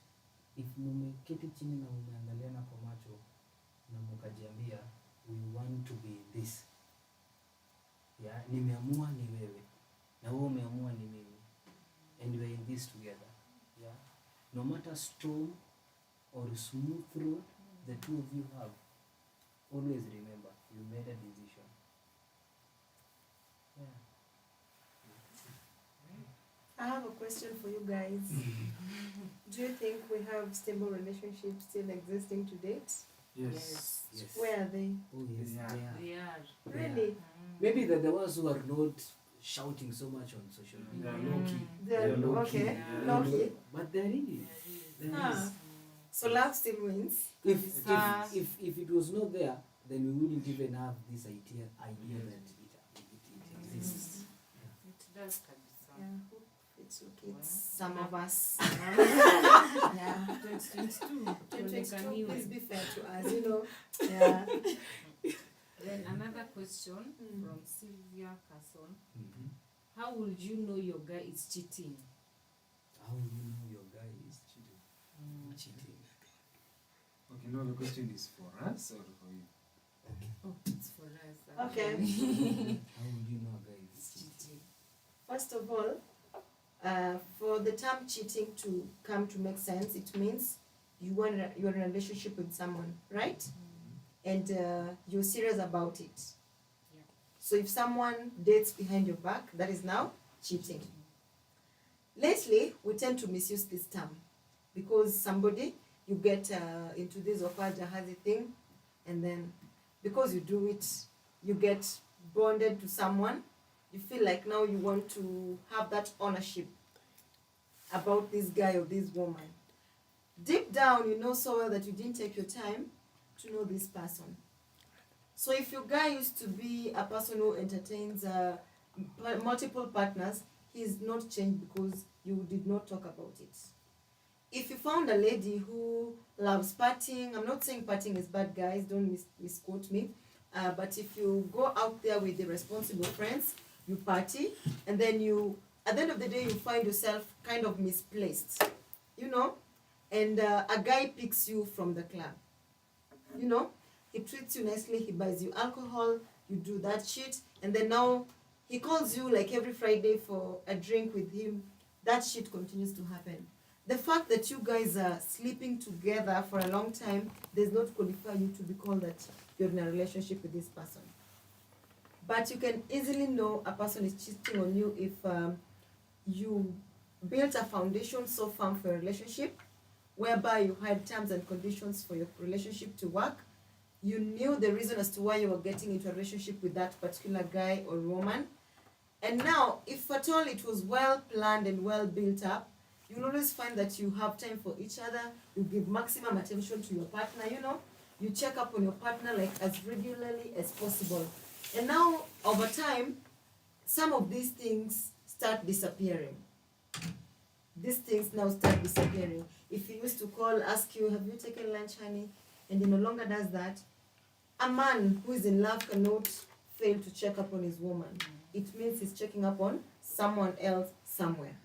if mmeketi chini na mmeangaliana kwa macho na mkajiambia we want to be this yeah nimeamua ni wewe na wewe umeamua ni mimi and we are in this together yeah no matter storm or smooth road the two of you have always remember you made a decision yeah I have a question for you guys. Do you think we have stable relationships still existing to date? yes yes Where are they? oh yes Yeah. they are. They are. Really? Maybe the ones who are not shouting so much on social they media are low key They're low key. okay. Yeah. Low key. but they're really there Ah. is. So love still wins. If it was not there, then we wouldn't even have this idea that it exists. It does kabisa. Yeah. It's okay. It's some of us. Yeah. 2022. 2022, please be fair to us, you know. Yeah. Then another question from Sylvia Casson. How would you know your guy is cheating? How do you know your guy is cheating? Okay, no, the question is for us or for you? Oh, it's for us. Okay. How would you know a guy is cheating? First of all, for the term cheating to come to make sense, it means you're in a relationship with someone, right? And you're serious about it. Yeah. So if someone dates behind your back, that is now cheating. Lately, we tend to misuse this term because somebody, you get into this awkward jahazi thing, and then because you do it, you get bonded to someone. You feel like now you want to have that ownership about this guy or this woman. Deep down, you know so well that you didn't take your time to know this person. So if your guy used to be a person who entertains multiple partners, he's not changed because you did not talk about it. If you found a lady who loves partying, I'm not saying partying is bad, guys, don't misquote me, but if you go out there with the responsible friends, you party, and then you, at the end of the day, you find yourself kind of misplaced, you know, and a guy picks you from the club, you know, he treats you nicely, he buys you alcohol, you do that shit, and then now he calls you like every Friday for a drink with him. That shit continues to happen. The fact that you guys are sleeping together for a long time does not qualify you to be called that you're in a relationship with this person. But you can easily know a person is cheating on you if you built a foundation so firm for a relationship, whereby you had terms and conditions for your relationship to work. You knew the reason as to why you were getting into a relationship with that particular guy or woman. And now, if at all it was well planned and well built up, you'll always find that you have time for each other. You give maximum attention to your partner, you know. You check up on your partner like as regularly as possible. And now, over time, some of these things start disappearing. These things now start disappearing. If he used to call, ask you, have you taken lunch, honey? And he no longer does that. A man who is in love cannot fail to check up on his woman. It means he's checking up on someone else somewhere.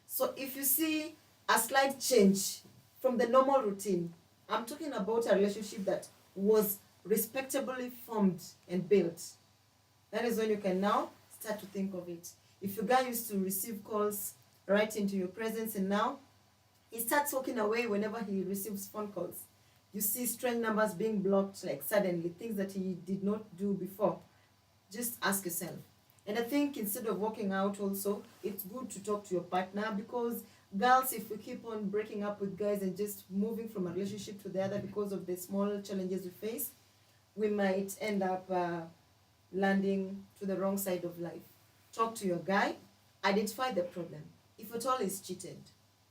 So if you see a slight change from the normal routine, I'm talking about a relationship that was respectably formed and built. That is when you can now start to think of it. If your guy used to receive calls right into your presence and now he starts walking away whenever he receives phone calls. You see strange numbers being blocked like suddenly, things that he did not do before. Just ask yourself. And I think instead of walking out also, it's good to talk to your partner because girls, if we keep on breaking up with guys and just moving from a relationship to the other because of the small challenges we face, we might end up landing to the wrong side of life. Talk to your guy, identify the problem. If at all he's cheated,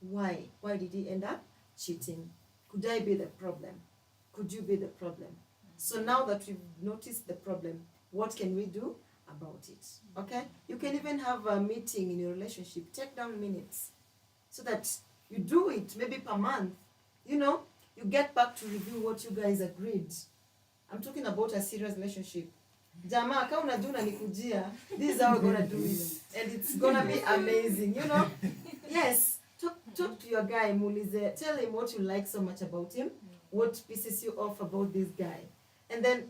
why? Why did he end up cheating? Could I be the problem? Could you be the problem? So now that we've noticed the problem, what can we do about it? Okay? You can even have a meeting in your relationship. Take down minutes so that you do it maybe per month. You know, you get back to review what you guys agreed. I'm talking about a serious relationship. Jamaa, kama unajua unanikujia, this is how we're gonna do it. And it's gonna be amazing, you know? Yes. Talk to your guy, muulize, tell him what you like so much about him, what pisses you off about this guy. And then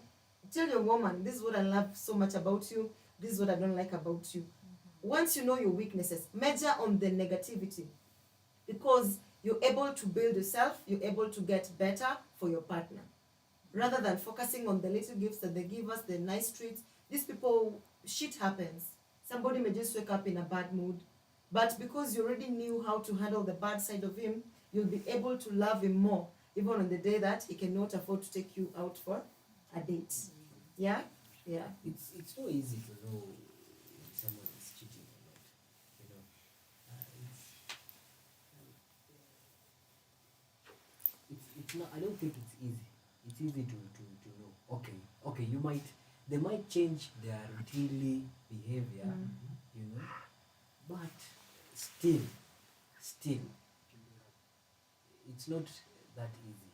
tell your woman, this is what I love so much about you, this is what I don't like about you. Once you know your weaknesses, measure on the negativity. Because you're able to build yourself, you're able to get better for your partner. Rather than focusing on the little gifts that they give us, the nice treats, these people, shit happens. Somebody may just wake up in a bad mood. But because you already knew how to handle the bad side of him, you'll be able to love him more, even on the day that he cannot afford to take you out for a date. Yeah? Yeah. It's so easy to know if someone is cheating or not. You know, it's not. I don't think it's easy. It's easy to know. Okay. They might change their routinely behavior. You know, but still, it's not that easy.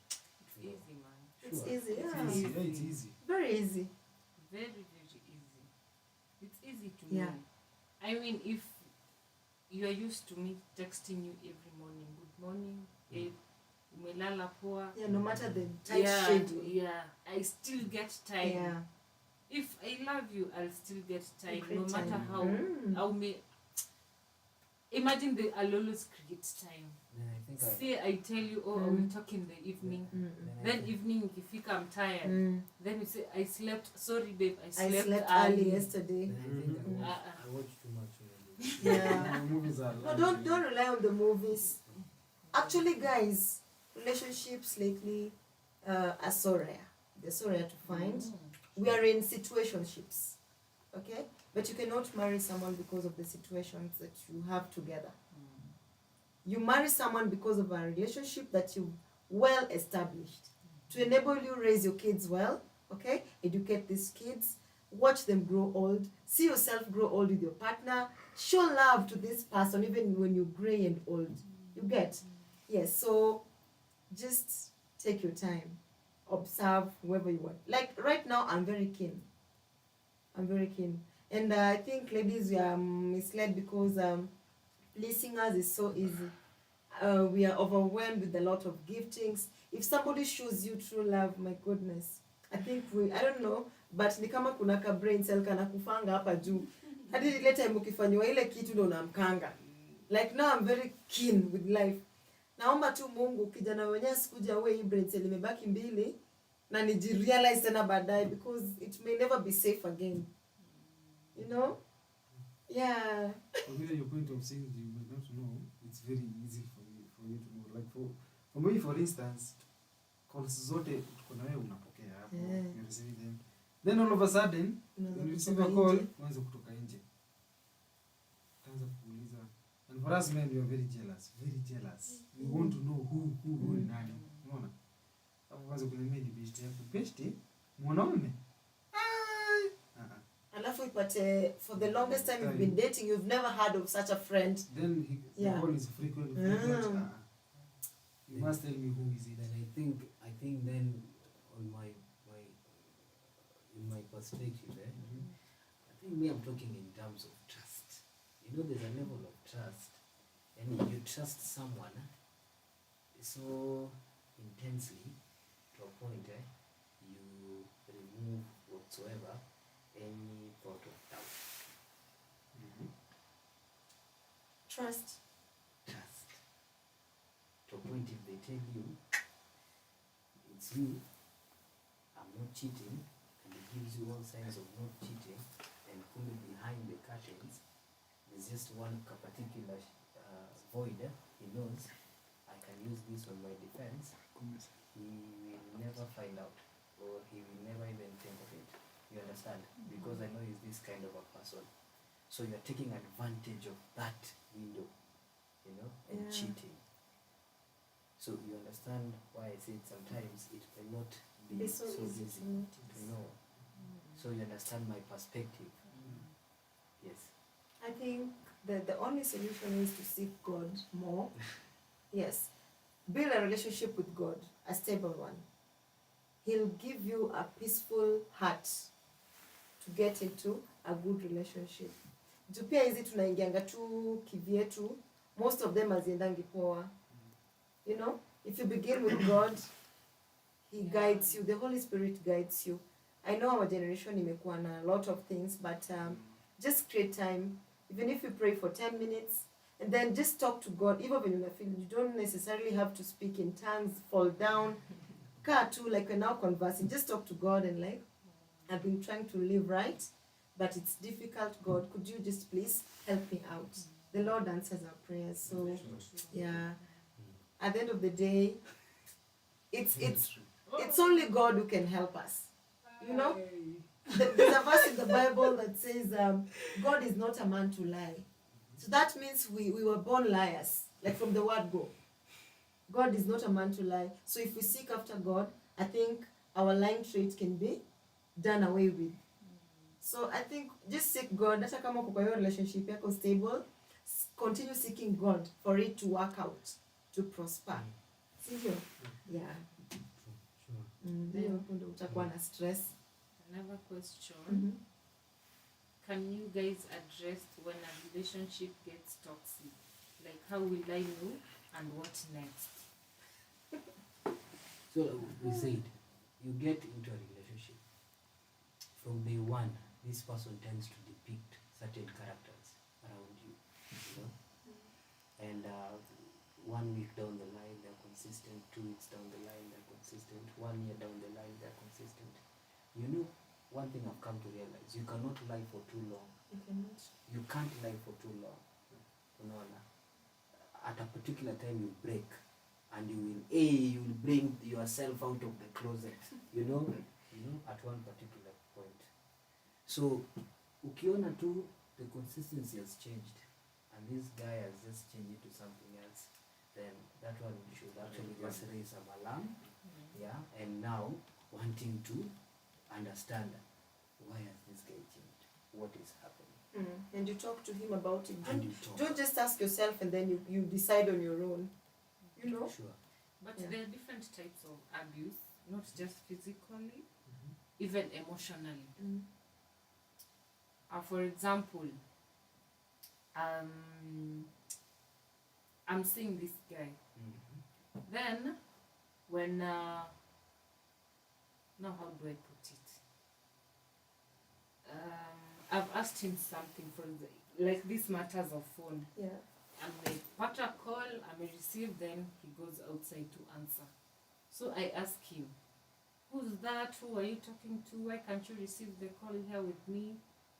It's easy, man. It's Sure. easy, yeah. It's easy. Yeah, it's easy. Very easy. Very, very easy. It's easy to Yeah. know. I mean, if you are used to me texting you every morning, good morning, umelala poa. Yeah, no matter the tight Yeah, schedule. yeah, I still get time. Yeah. If I love you, I'll still get time, Create no matter time. how may. Imagine I'll always create time. Then I think Say I tell you, I will talk in the evening. Then evening, if you I'm tired, then you say I slept. Sorry, babe, I I slept slept early. early yesterday. I think Mm. I watch too much. Yeah. Movies are No, don't rely on the movies. Actually, guys, relationships lately are so rare. They're so rare to find. We are in situationships, okay? But you cannot marry someone because of the situations that you have together. You marry someone because of a relationship that you well established to enable you raise your kids well, okay? Educate these kids, watch them grow old, see yourself grow old with your partner, show love to this person even when you're gray and old. You get? Yes, so just take your time, observe whoever you want. Like right now, I'm very keen. I'm very keen. And I think ladies, we are misled because pleasing us is so easy. We are overwhelmed with a lot of giftings. If somebody shows you true love, my goodness, I think I don't know, but ni kama kuna ka brain cell kana kufanga hapa juu. Hadi ile time ukifanywa ile kitu ndo unamkanga. Like now I'm very keen with life. Naomba tu Mungu kijana wenyewe sikuja wewe hii brain cell imebaki mbili na nijirealize tena baadaye because it may never be safe again. You know? Yeah. Consider your point of saying you may not know. It's very easy for you to know. Like for me, for instance, calls zote tuko na wewe unapokea hapo. Yeah. You receive them. Then all of a sudden, when you receive a call, uanze kutoka nje. Utaanza kuuliza. And for us men, we are very jealous. Very jealous. We want to know who ni nani. Unaona? Hapo kwanza kuniambia ni best yako. Best mwanaume. Alafu ipate for the longest time you've been dating, you've never heard of such a friend. Then the Yeah. call is frequent. You must tell me who is it. Then I think then on my in my perspective, I think me I'm talking in terms of trust. You know, there's a level of trust, and you trust someone so intensely to a point you remove whatsoever any thought of doubt. Trust. Trust. To a point if they tell you it's you, I'm not cheating, and it gives you all signs of not cheating, and fully behind the curtains, there's just one particular void. He knows I can use this on my defense. He will never find out, or he will never even think of it. You understand? Because I know he's this kind of a person. So you're taking advantage of that window, you know, and Yeah. cheating. So you understand why I said sometimes it may not be It's so so easy easy to notice. to know. So you understand my perspective. Yes. I think that the only solution is to seek God more. Yes. Build a relationship with God, a stable one. He'll give you a peaceful heart to get into a good relationship. Juu pia hizi tunaingianga tu kivyetu, most of them haziendangi poa. You know, if you begin with God, He guides you, the Holy Spirit guides you. I know our generation imekuwa na a lot of things, but just create time, even if you pray for 10 minutes, and then just talk to God. Even when you feel, you don't necessarily have to speak in tongues, fall down, car too, like we're now conversing. Just talk to God and like, I've been trying to live right, but it's difficult. God, could you just please help me out? The Lord answers our prayers. So yeah, at the end of the day, it's only God who can help us. You know, there's a verse in the Bible that says, God is not a man to lie. So that means we were born liars, like from the word go. God is not a man to lie. So if we seek after God, I think our lying trait can be done away with. So I think just seek God. Hata kama uko kwa hiyo relationship yako stable, continue seeking God for it to work out, to prosper. Sivyo? Yeah. Ndio hapo ndo utakuwa na stress. Another question. Mhm. Can you guys address when a relationship gets toxic? Like, how will I know and what next? So we said, you get into a relationship. From day one, this person tends to depict certain characters around you, you know. And 1 week down the line, they're consistent. 2 weeks down the line, they're consistent. 1 year down the line, they're consistent. You know one thing I've come to realize, you cannot lie for too long. You cannot. You can't lie for too long. Unaona? At a particular time you break, and you will bring yourself out of the closet, you know, at one particular point. So ukiona tu the consistency has changed, and this guy has just changed it to something else, then that one should actually just raise some alarm, yeah, and now wanting to understand why has this guy changed, what is happening, And you talk to him about it. and you talk. Don't just ask yourself and then you decide on your own. You know? Sure. But Yeah. there are different types of abuse, not just physically, even emotionally. For example, I'm seeing this guy. Then, when now how do I put it? I've asked him something like this matters of phone. Yeah. I may pat a call, I may receive, then he goes outside to answer. So I ask him, who's that? Who are you talking to? Why can't you receive the call here with me?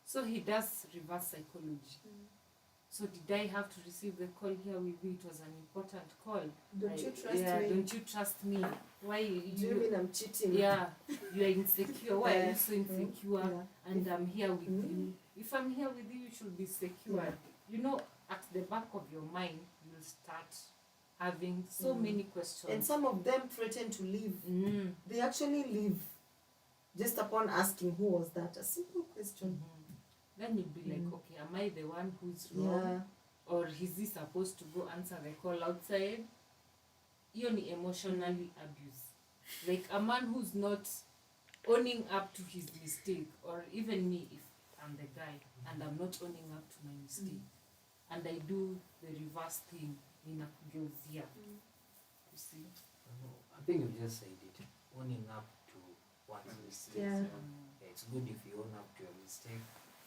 So he does reverse psychology. So did I have to receive the call here with you? It was an important call. Don't you trust me? Don't you trust me? Why Do you mean I'm cheating? Yeah, you are insecure. Why are you so insecure? Yeah. And I'm here with you. If I'm here with you, you should be secure. Yeah. You know, at the back of your mind, you'll start having so many questions. And some of them threaten to leave. They actually leave just upon asking who was that. A simple question. Then you'll be like, okay, am I the one who's wrong? Yeah. Or is he supposed to go answer the call outside? Hiyo ni emotionally abuse. Like a man who's not owning up to his mistake, or even me if I'm the guy and I'm not owning up to my mistake, and I do the reverse thing, ninakugeuzia. You see? I think you just said it. Owning up to one's mistakes. Yeah. It's good if you own up to your mistake.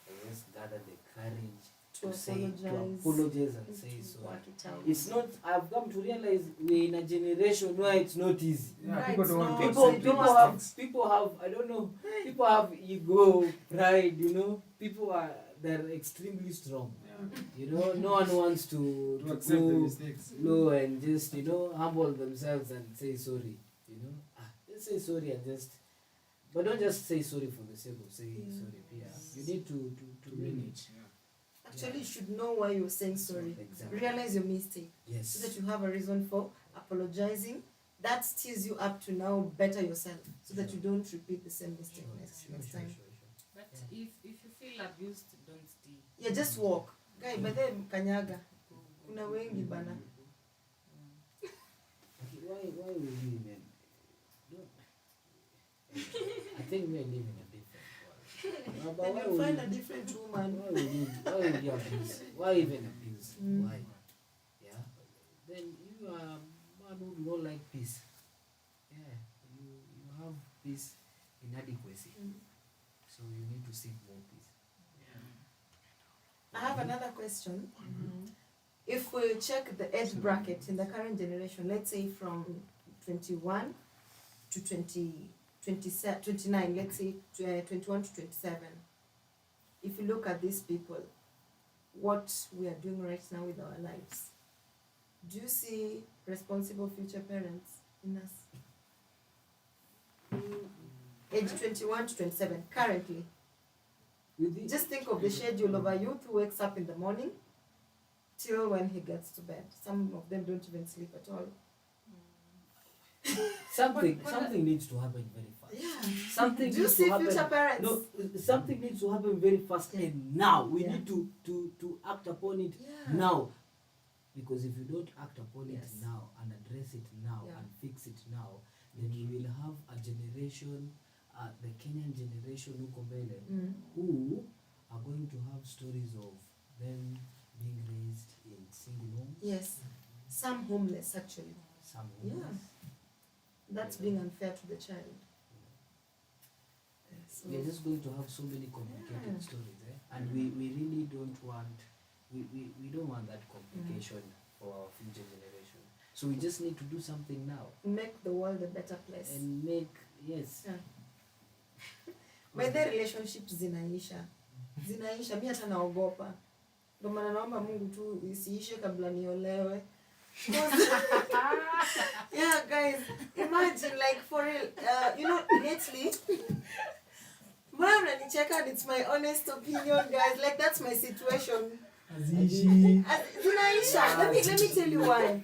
And just gather the courage To apologize. apologize and say To sorry. work it out. It's not. I've come to realize we're in a generation where it's not easy. Yeah, Right, people don't want to no. accept People their have mistakes. people have I don't know. People have ego, pride. You know, they're extremely strong. Yeah. You know, no one wants To to accept the go mistakes. low and just humble themselves and say sorry. Just say sorry and but don't just say sorry for the sake of saying sorry. Yeah, you need to mean it. Yeah. Actually, you should know why you're saying sorry. Exactly. Realize your mistake. Yes. So that you have a reason for apologizing. That steers you up to now better yourself. So that you don't repeat the same mistake next time. But if you feel abused, don't stay. Yeah, just walk. Guy, but then kanyaga. Kuna wengi bana. Why will you even? I think we are living in a different world. But Then why you will find you- a different woman. Why will you abuse? Why even abuse? Why? Yeah. Then you are a man who do not like peace. Yeah. You have peace inadequacy. So you need to seek more peace. I have another question. If we check the age bracket in the current generation, let's say from 21 to 29, let's say 21 to 27. If you look at these people, what we are doing right now with our lives, do you see responsible future parents in us? Age 21 to 27, currently. Just think of the schedule of a youth who wakes up in the morning till when he gets to bed. Some of them don't even sleep at all. Something needs to happen very fast. Yeah. Something Do you needs see to happen. future parents? No, something needs to happen very fast and now. We Yeah. need to act upon it Yeah. now. Because if you don't act upon it Yes. now and address it now Yeah. and fix it now, then we will have a generation, the Kenyan generation who are going to have stories of them being raised in single homes. Yes. Some homeless, actually. Some Yeah. homeless. That's being unfair to the child. So, We're just going to have so many complicated Yeah. stories, and we really don't want we don't want that complication for our future generation. So we just need to do something now make the world a better place. and make yes. Yeah. By the relationships zinaisha. Mi hata naogopa. Ndio maana naomba Mungu tu isiishe kabla niolewe. Yeah, guys, imagine like for real, lately, mbona mnanicheka? And it's my honest opinion, guys. Like that's my situation. Zinaisha. Let me tell you why.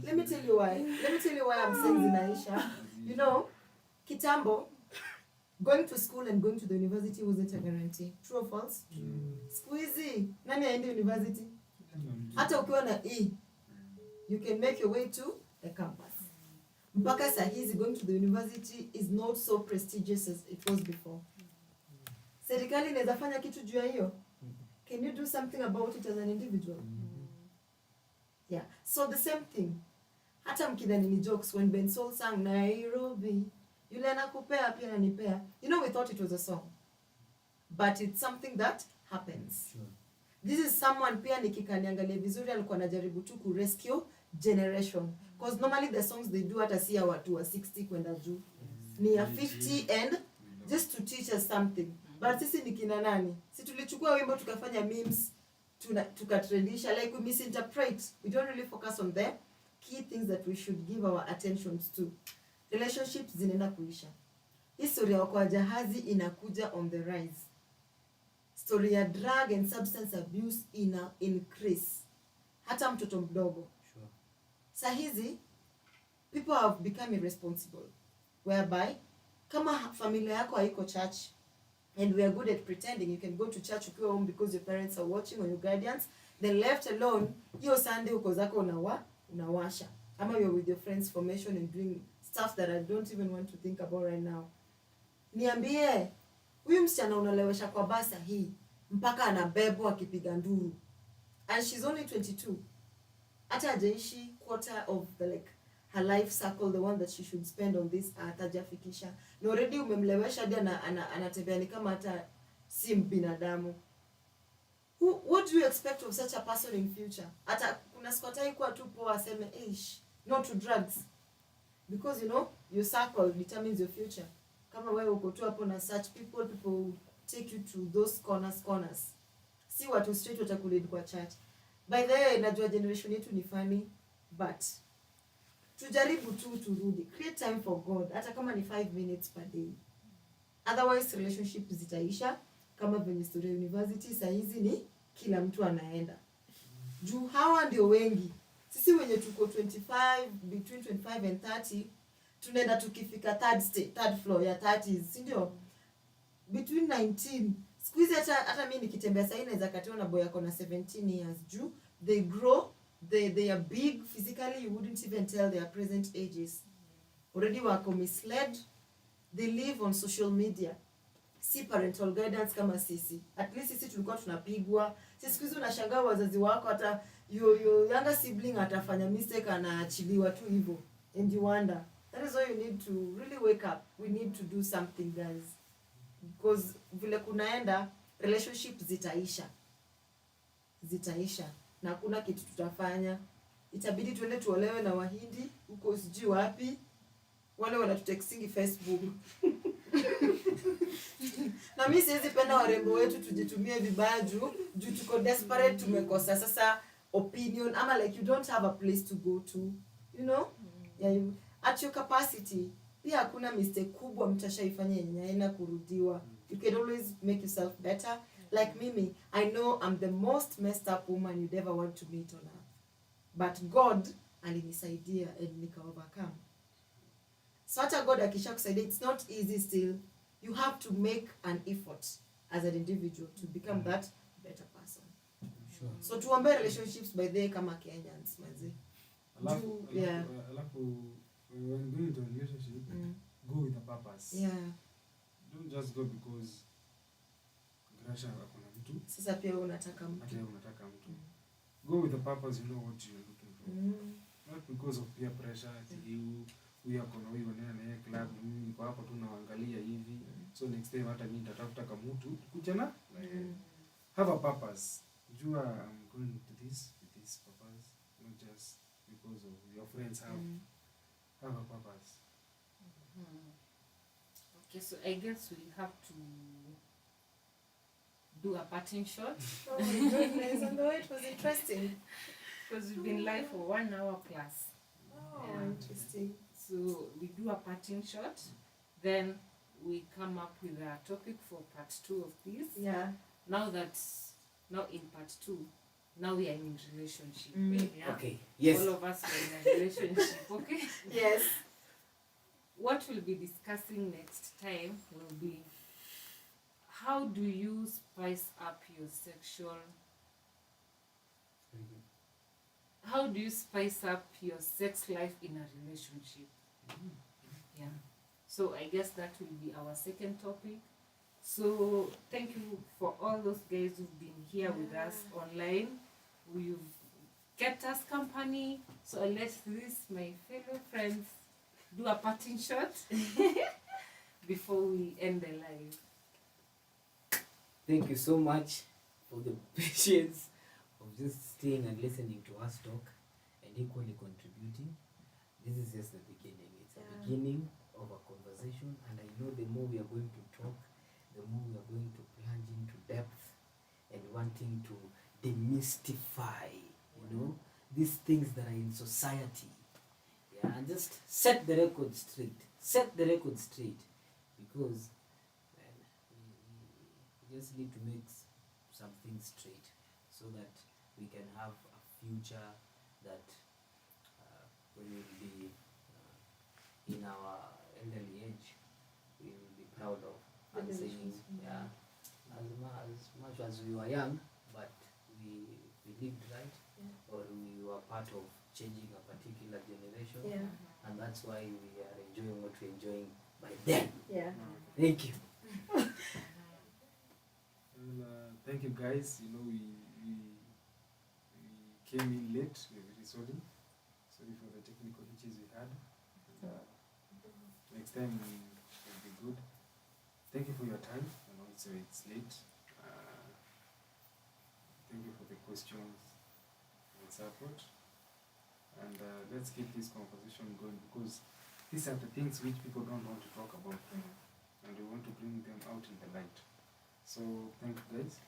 Let me tell you why I'm saying zinaisha. You know, kitambo, going to school and going to the university wasn't a guarantee. True or false? Siku hizi, nani aende university? Hata ukiwa na E, you can make your way to the campus. Mpaka saa hizi going to the university is not so prestigious as it was before. Serikali inaweza fanya kitu juu ya hiyo? Can you do something about it as an individual? Yeah. So the same thing. Hata mkidhani ni jokes when Ben Soul sang Nairobi, yule anakupea pia ananipea. You know, we thought it was a song. But it's something that happens. Sure. This is someone pia nikikaniangalia vizuri alikuwa anajaribu tu ku rescue generation. Because normally the songs they do hata si ya watu wa 60 kwenda juu. Ni ya 50 and just to teach us something. But sisi ni kina nani? Si tulichukua wimbo tukafanya memes, tukatrendisha, like we misinterpret. We don't really focus on the key things that we should give our attentions to. Relationships zinaenda kuisha. History ya kwa jahazi inakuja on the rise. Story ya drug and substance abuse ina increase. Hata mtoto mdogo. Sure. Saa hizi, people have become irresponsible. Whereby, kama familia yako haiko church, and we are good at pretending, you can go to church ukiwa home because your parents are watching or your guardians, then left alone, hiyo Sunday uko zako unawasha. Ama you're with your friends formation and doing stuff that I don't even want to think about right now. Niambie, huyu msichana unalewesha kwa basa hii, mpaka anabebwa akipiga nduru. And she's only 22. Hata hajaishi quarter of the her life circle, the one that she should spend on this earth, hajafikisha. Na already umemlewesha hadi anatembea ni kama hata si binadamu. What do you expect of such a person in future? Hata kuna squatai kwa tu poa aseme, no to drugs. Because your circle determines your future. Kama wewe uko tu hapo na such people will take you to those corners. Si watu straight watakulead kwa church. By the way, najua generation yetu ni funny, but tujaribu tu turudi. Create time for God, hata kama ni 5 minutes per day. Otherwise, relationships zitaisha, kama venye story university, saa hizi ni kila mtu anaenda. Juu hawa ndio wengi. Sisi wenye tuko 25, between 25 and 30, tunaenda tukifika third floor ya 30s, si ndio? Between 19, siku hizi hata mimi nikitembea saa inaweza katiwa na boy yako na 17 years juu. They grow, they are big physically, you wouldn't even tell their present ages. Already wako misled, they live on social media. Si parental guidance kama sisi. At least sisi tulikuwa tunapigwa. Sisi siku hizi unashangaa wazazi wako hata your younger sibling atafanya mistake anaachiliwa tu hivyo. And you wonder. That is why you need to really wake up. We need to do something, guys. Because vile kunaenda, relationships zitaisha. Na hakuna kitu tutafanya. Itabidi tuende tuolewe na Wahindi huko sijui wapi. Wale wanatutextingi Facebook. Na mimi siwezi penda warembo wetu tujitumie vibaya juu tuko desperate, tumekosa sasa opinion ama like you don't have a place to go to, yeah, at your capacity. Pia hakuna mistake kubwa mtashaifanya yenye haina kurudiwa. You can always make yourself better. Like Mimi, I know I'm the most messed up woman you'd ever want to meet on earth. But God alinisaidia and nika overcome. So hata God akishakusaidia, it's not easy still. You have to make an effort as an individual to become that better person. Sure. So tuombe relationships by the kama Kenyans, manzi. Alafu, when going into a relationship, go with a purpose. Yeah. Don't just go because Grasha akona mtu. Sasa pia unataka mtu. Hata unataka mtu. Go with a purpose, you know what you're looking for. Not because of peer pressure, huyu akona huyu wanaenda na yeye club, mimi niko hapo tu naangalia hivi. So next time hata mimi nitatafuta kama mtu kuchana. Have a purpose. Jua I'm going to this with this purpose, not just because of your friends have a purpose. Okay, so I guess we'll have to do a parting shot Oh my goodness, and the way it was interesting. because we've been live for 1 hour plus. Oh, Yeah. interesting. So we do a parting shot, then we come up with a topic for part 2 of this. Yeah. Now in part 2, now we are in relationship. Yeah? Okay. Yes. All of us are in a relationship, okay? Yes. What we'll be discussing next time will be how do you spice up your sex life in a relationship? Yeah. So I guess that will be our second topic. So thank you for all those guys who've been here with us online. You've kept us company. So let this, my fellow friends, do a parting shot before we end the live. Thank you so much for the patience of just staying and listening to us talk and equally contributing. This is just the beginning. It's a beginning of a conversation, and I know the more we are going to talk, the more we are going to plunge into depth and wanting to demystify, these things that are in society. Yeah, and just set the record straight. Set the record straight, because we just need to make some things straight so that we can have a future that we will be in our elderly age, we will be proud of, and saying, yeah, as much as we were young, but we lived right, or we were part of changing a particular generation, and that's why we are enjoying what we're enjoying by then. Yeah. Thank you. Well, thank you guys. We came in late. We're very sorry. Sorry for the technical issues we had. And, next time will be good. Thank you for your time. I know it's late. Thank you for the questions and support. And let's keep this conversation going, because these are the things which people don't want to talk about, and we want to bring them out in the light. So thank you guys.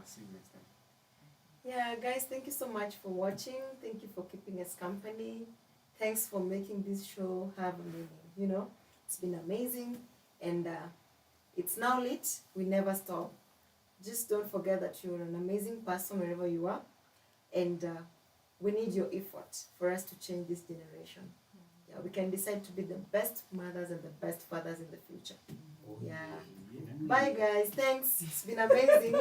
See you next time. Yeah, guys, thank you so much for watching. Thank you for keeping us company. Thanks for making this show have a meaning. It's been amazing, and it's now lit. We never stop. Just don't forget that you're an amazing person wherever you are, and we need your effort for us to change this generation. Yeah, we can decide to be the best mothers and the best fathers in the future. Yeah. Bye, guys. Thanks. It's been amazing.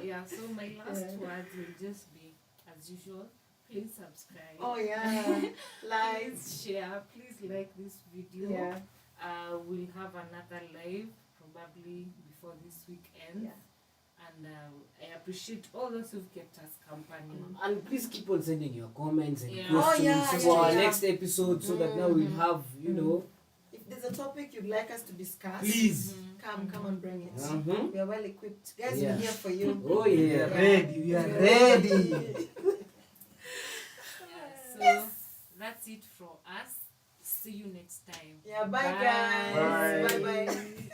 Yeah, so my last words will just be, as usual, please subscribe. Oh, yeah. Like, Please share. Please like this video. yeah. We'll have another live probably before this week ends. Yeah. And I appreciate all those who've kept us company. And please keep on sending your comments and Yeah. questions Oh, yeah, for our yeah. next episode, so that now we'll have, If there's a topic you'd like us to discuss, please. come and bring it. Mhm. We are well equipped. Guys, Yeah. we're here for you. Oh We yeah. are ready. We are ready. So that's it from us. See you next time. Yeah, bye, guys. Bye. Bye.